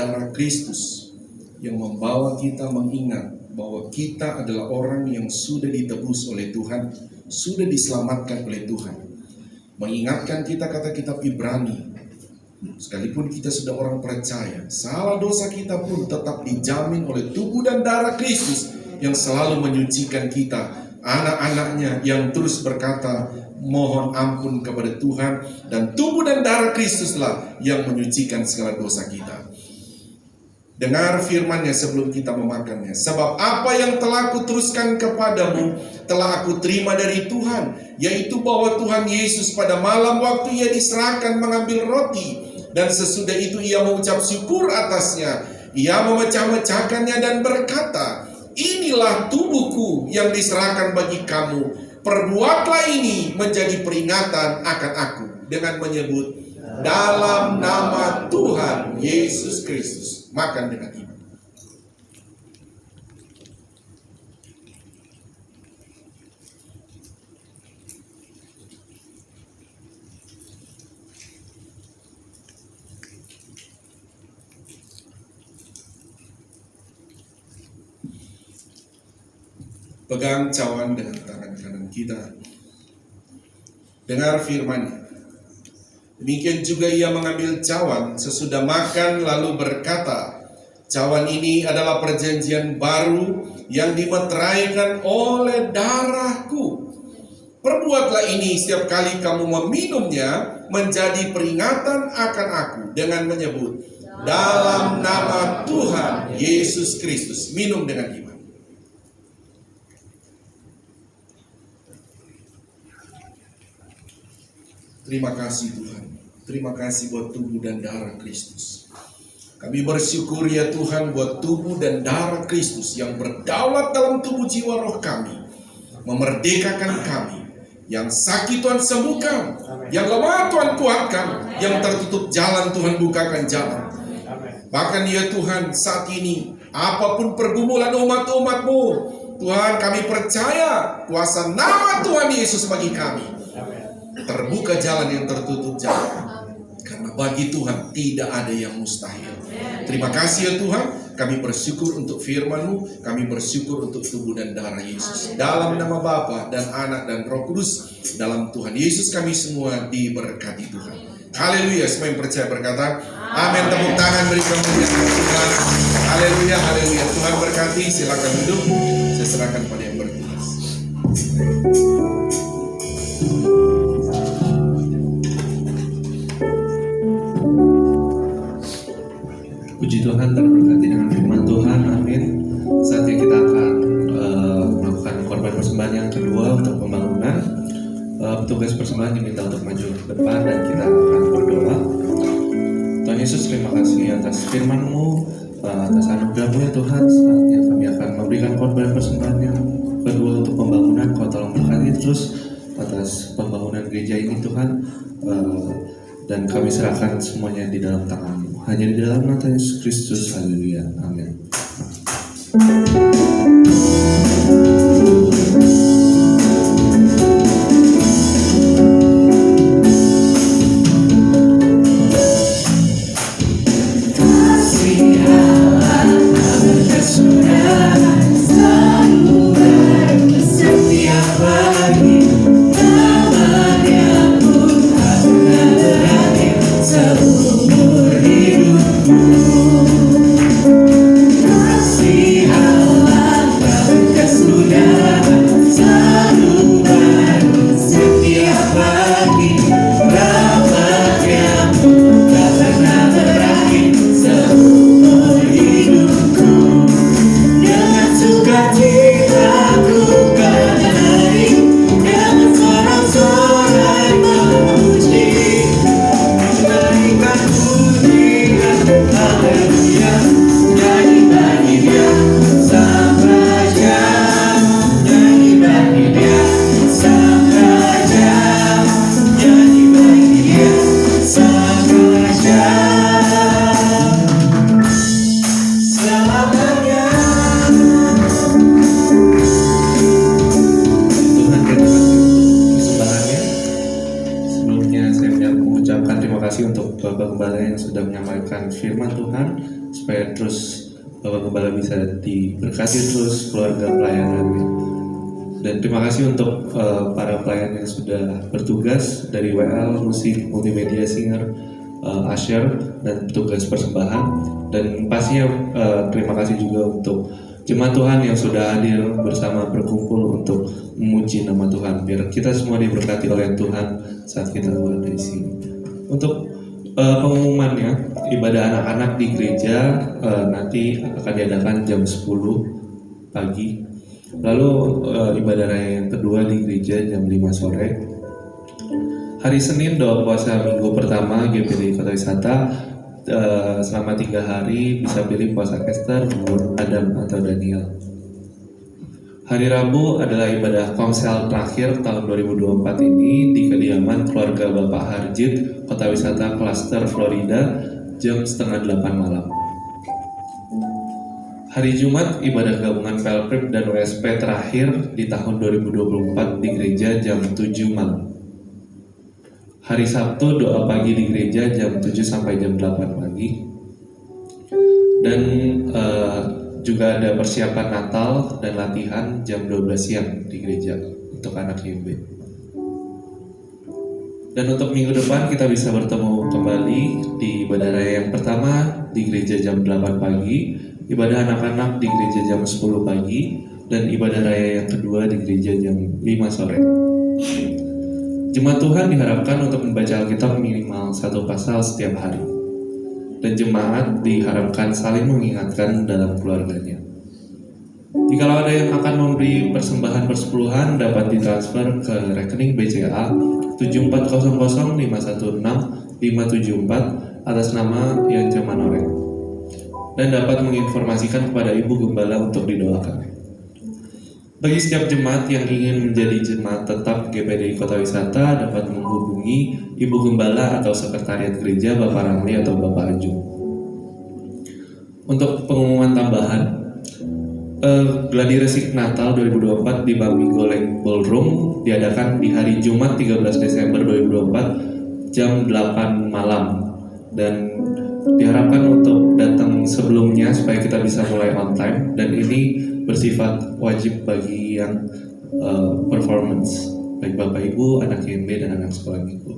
darah Kristus yang membawa kita mengingat bahwa kita adalah orang yang sudah ditebus oleh Tuhan, sudah diselamatkan oleh Tuhan. Mengingatkan kita, kata kitab Ibrani, sekalipun kita sudah orang percaya, salah dosa kita pun tetap dijamin oleh tubuh dan darah Kristus yang selalu menyucikan kita, anak-anaknya yang terus berkata mohon ampun kepada Tuhan, dan tubuh dan darah Kristuslah yang menyucikan segala dosa kita. Dengar firman-Nya sebelum kita memakannya. Sebab apa yang telah kuteruskan kepadamu telah aku terima dari Tuhan, yaitu bahwa Tuhan Yesus pada malam waktu Ia diserahkan mengambil roti, dan sesudah itu Ia mengucap syukur atasnya. Ia memecah-mecahkannya dan berkata, inilah tubuhku yang diserahkan bagi kamu. Perbuatlah ini menjadi peringatan akan aku, dengan menyebut dalam nama Tuhan Yesus Kristus. Makan dengan iman. Pegang cawan dengan tangan kanan kita. Dengar firman-Nya. Demikian juga Ia mengambil cawan sesudah makan lalu berkata, cawan ini adalah perjanjian baru yang dimeteraikan oleh darahku. Perbuatlah ini setiap kali kamu meminumnya menjadi peringatan akan aku, dengan menyebut dalam nama Tuhan Yesus Kristus. Minum dengan iman. Terima kasih Tuhan. Terima kasih buat tubuh dan darah Kristus. Kami bersyukur ya Tuhan buat tubuh dan darah Kristus yang berdaulat dalam tubuh jiwa roh kami. Memerdekakan kami. Yang sakit Tuhan sembuhkan. Yang lemah Tuhan kuatkan. Yang tertutup jalan Tuhan bukakan jalan. Bahkan ya Tuhan saat ini apapun pergumulan umat-umat-Mu, Tuhan kami percaya kuasa nama Tuhan Yesus bagi kami. Terbuka jalan yang tertutup jalan. Karena bagi Tuhan tidak ada yang mustahil. Terima kasih ya Tuhan. Kami bersyukur untuk firman-Mu. Kami bersyukur untuk tubuh dan darah Yesus. Dalam nama Bapa dan Anak dan Roh Kudus. Dalam Tuhan Yesus kami semua diberkati Tuhan. Haleluya. Semua yang percaya berkata amin. Tepuk tangan beri kemuliaan Tuhan. Haleluya. Haleluya. Tuhan berkati. Silakan duduk. Saya serahkan pada yang bertugas. Puji Tuhan, terberkati dengan firman Tuhan, amin. Saatnya kita akan melakukan korban persembahan yang kedua untuk pembangunan. Petugas persembahan diminta untuk maju ke depan dan kita akan berdoa. Tuhan Yesus, terima kasih atas firman-Mu, atas anugerah-Mu ya Tuhan. Saatnya kami akan memberikan korban persembahan yang kedua untuk pembangunan. Kau tolong berkati terus atas pembangunan gereja ini Tuhan. Dan kami serahkan semuanya di dalam tangan-Mu. Hanya di dalam nama Yesus Kristus. Haleluya. Amin. supaya terus Bapak Gembala bisa diberkati terus keluarga pelayanannya. Dan terima kasih untuk para pelayan yang sudah bertugas dari WL, musik, multimedia, singer, Asher, dan petugas persembahan. Dan pastinya terima kasih juga untuk jemaat Tuhan yang sudah hadir bersama berkumpul untuk memuji nama Tuhan. Biar kita semua diberkati oleh Tuhan saat kita berada di sini. Untuk pengumumannya, ibadah anak-anak di gereja nanti akan diadakan jam 10 pagi. Lalu ibadah raya yang kedua di gereja jam 5 sore. Hari Senin doa puasa minggu pertama GPD Kota Wisata. Selama 3 hari bisa pilih puasa Esther, Adam atau Daniel. Hari Rabu adalah ibadah komsel terakhir tahun 2024 ini di kediaman keluarga Bapak Harjit, Kota Wisata Cluster Florida, jam 7:30 malam. Hari Jumat ibadah gabungan Pelprip dan WSP terakhir di tahun 2024 di gereja jam 7 malam. Hari Sabtu doa pagi di gereja jam 7 sampai jam 8 pagi. Dan juga ada persiapan Natal dan latihan jam 12 siang di gereja untuk anak YB. Dan untuk minggu depan kita bisa bertemu kembali di ibadah raya yang pertama di gereja jam 8 pagi, ibadah anak-anak di gereja jam 10 pagi, dan ibadah raya yang kedua di gereja jam 5 sore. Jemaat Tuhan diharapkan untuk membaca Alkitab minimal 1 pasal setiap hari. Dan jemaat diharapkan saling mengingatkan dalam keluarganya. Jikalau ada yang akan memberi persembahan persepuluhan dapat ditransfer ke rekening BCA 7400516574 atas nama Yance Manoreng, dan dapat menginformasikan kepada Ibu Gembala untuk didoakan. Bagi setiap jemaat yang ingin menjadi jemaat tetap GPD Kota Wisata dapat menghubungi Ibu Gembala atau Sekretariat Gereja Bapak Ramli atau Bapak Ajung. Untuk pengumuman tambahan, Gladi Resik Natal 2024 di Bamigo Lake Ballroom diadakan di hari Jumat 13 Desember 2024 jam 8 malam, dan diharapkan untuk datang sebelumnya supaya kita bisa mulai on time, dan ini bersifat wajib bagi yang performance, baik Bapak Ibu, anak YMB, dan anak sekolah minggu.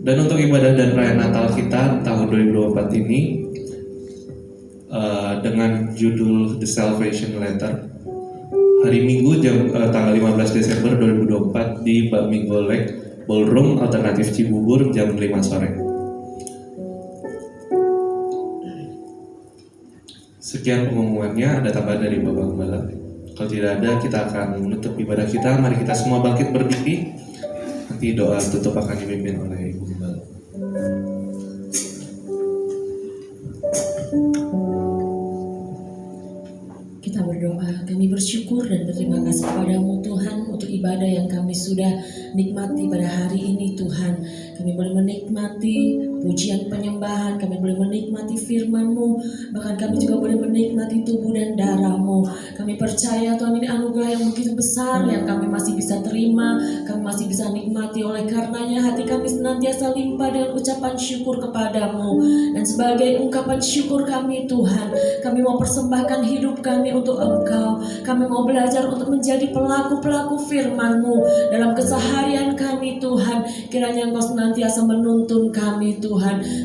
Dan untuk ibadah dan perayaan Natal kita tahun 2024 ini dengan judul The Salvation Letter, hari Minggu tanggal 15 Desember 2024 di Bamigo Lake Ballroom Alternatif Cibubur jam 5 sore. Sekian pengumumannya. Ada tambahan dari Bapak Gembala? Kalau tidak ada, kita akan menutup ibadah kita. Mari kita semua bangkit berdiri. Nanti doa tutup akan dipimpin oleh Ibu Gembala. Kita berdoa, kami bersyukur dan berterima kasih kepadamu Tuhan untuk ibadah yang kami sudah nikmati pada hari ini Tuhan. Kami boleh menikmati pujian penyembahan, kami boleh menikmati firman-Mu, bahkan kami juga boleh menikmati tubuh dan darah-Mu. Kami percaya Tuhan ini anugerah yang begitu besar yang kami masih bisa terima, kami masih bisa nikmati. Oleh karenanya hati kami senantiasa limpah dengan ucapan syukur kepadamu. Dan sebagai ungkapan syukur kami Tuhan, kami mau persembahkan hidup kami untuk Engkau. Kami mau belajar untuk menjadi pelaku-pelaku firman-Mu dalam keseharian kami Tuhan. Kiranya Engkau senantiasa menuntun kami Tuhan.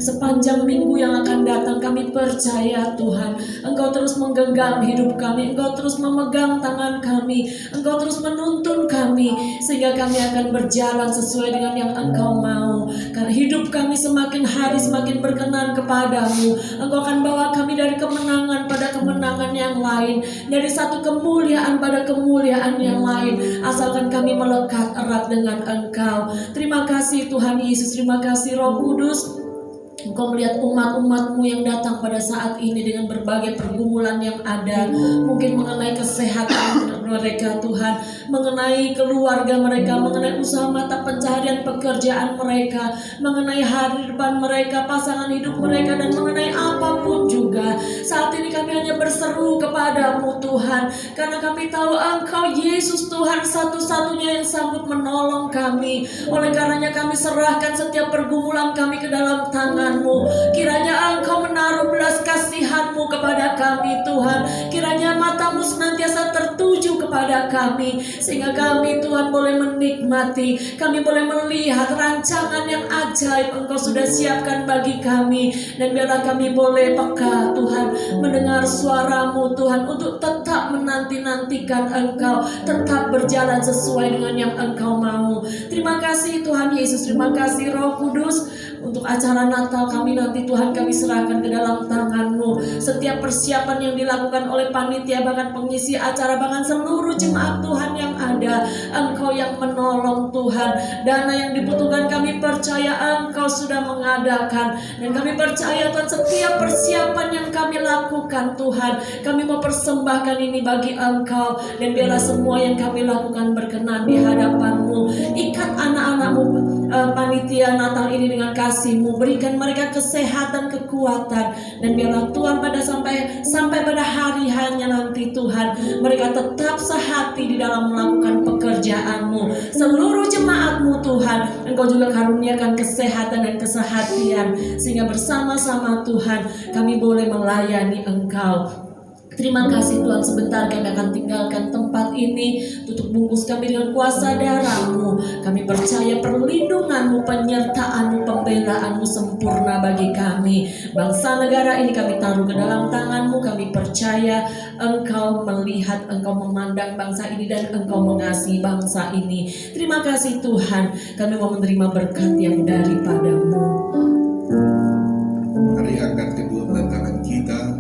Sepanjang minggu yang akan datang kami percaya Tuhan, Engkau terus menggenggam hidup kami, Engkau terus memegang tangan kami, Engkau terus menuntun kami, sehingga kami akan berjalan sesuai dengan yang Engkau mau. Karena hidup kami semakin hari semakin berkenan kepadamu. Engkau akan bawa kami dari kemenangan pada kemenangan yang lain, dari satu kemuliaan pada kemuliaan yang lain, asalkan kami melekat erat dengan Engkau. Terima kasih Tuhan Yesus, terima kasih Roh Kudus. Engkau melihat umat-umat-Mu yang datang pada saat ini dengan berbagai pergumulan yang ada, mungkin mengenai kesehatan mereka Tuhan, mengenai keluarga mereka, mengenai usaha mata pencaharian pekerjaan mereka, mengenai hari depan mereka, pasangan hidup mereka, dan mengenai apapun juga. Saat ini kami hanya berseru kepadamu Tuhan, karena kami tahu Engkau Yesus Tuhan satu-satunya yang sanggup menolong kami. Oleh karenanya kami serahkan setiap pergumulan kami ke dalam tangan tangan-Mu. Kiranya Engkau menaruh belas kasihan-Mu kepada kami Tuhan. Kiranya mata-Mu senantiasa tertuju kepada kami, sehingga kami Tuhan boleh menikmati, kami boleh melihat rancangan yang ajaib Engkau sudah siapkan bagi kami. Dan biarlah kami boleh peka Tuhan, mendengar suara-Mu Tuhan, untuk tetap menanti-nantikan Engkau, tetap berjalan sesuai dengan yang Engkau mau. Terima kasih Tuhan Yesus, terima kasih Roh Kudus. Untuk acara Natal kami nanti Tuhan, kami serahkan ke dalam tangan-Mu. Setiap persiapan yang dilakukan oleh panitia, bahkan pengisi acara, bahkan seluruh jemaat Tuhan yang ada, Engkau yang menolong Tuhan. Dana yang dibutuhkan kami percaya Engkau sudah mengadakan. Dan kami percaya Tuhan, setiap persiapan yang kami lakukan Tuhan, kami mau persembahkan ini bagi Engkau. Dan biarlah semua yang kami lakukan berkenan di hadapan-Mu. Ikat anak-anak-Mu, panitia Natal ini dengan kasih-Mu, berikan mereka kesehatan, kekuatan, dan biarlah Tuhan sampai pada hari hanya nanti Tuhan, mereka tetap sehati di dalam melakukan pekerjaan-Mu. Seluruh jemaat-Mu Tuhan, Engkau juga karuniakan kesehatan dan kesehatian, sehingga bersama-sama Tuhan kami boleh melayani Engkau. Terima kasih Tuhan, sebentar kami akan tinggalkan tempat ini. Tutup bungkus kami dengan kuasa darah-Mu. Kami percaya perlindungan-Mu, penyertaan-Mu, pembelaan-Mu sempurna bagi kami. Bangsa negara ini kami taruh ke dalam tangan-Mu. Kami percaya Engkau melihat, Engkau memandang bangsa ini, dan Engkau mengasihi bangsa ini. Terima kasih Tuhan, kami mau menerima berkat yang daripada-Mu. Mari angkat kedua belah tangan kita.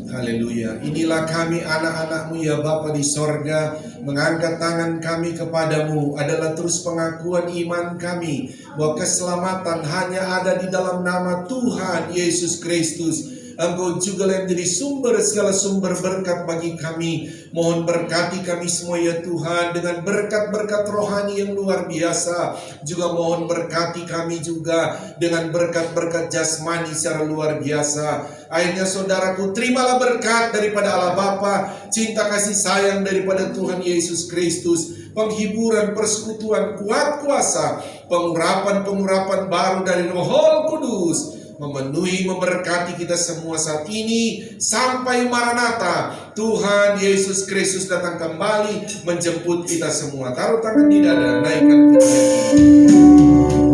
Haleluya. Inilah kami anak-anak-Mu ya Bapa di sorga. Mengangkat tangan kami kepadamu adalah terus pengakuan iman kami bahwa keselamatan hanya ada di dalam nama Tuhan Yesus Kristus. Engkau juga yang menjadi sumber segala sumber berkat bagi kami. Mohon berkati kami semua ya Tuhan, dengan berkat-berkat rohani yang luar biasa. Juga mohon berkati kami juga dengan berkat-berkat jasmani secara luar biasa. Akhirnya saudaraku, terimalah berkat daripada Allah Bapa, cinta kasih sayang daripada Tuhan Yesus Kristus, penghiburan, persekutuan, kuat kuasa, pengurapan-pengurapan baru dari Roh Kudus, memenuhi, memberkati kita semua saat ini sampai Maranatha. Tuhan Yesus Kristus datang kembali menjemput kita semua. Taruh tangan di dada, naikkan pujian.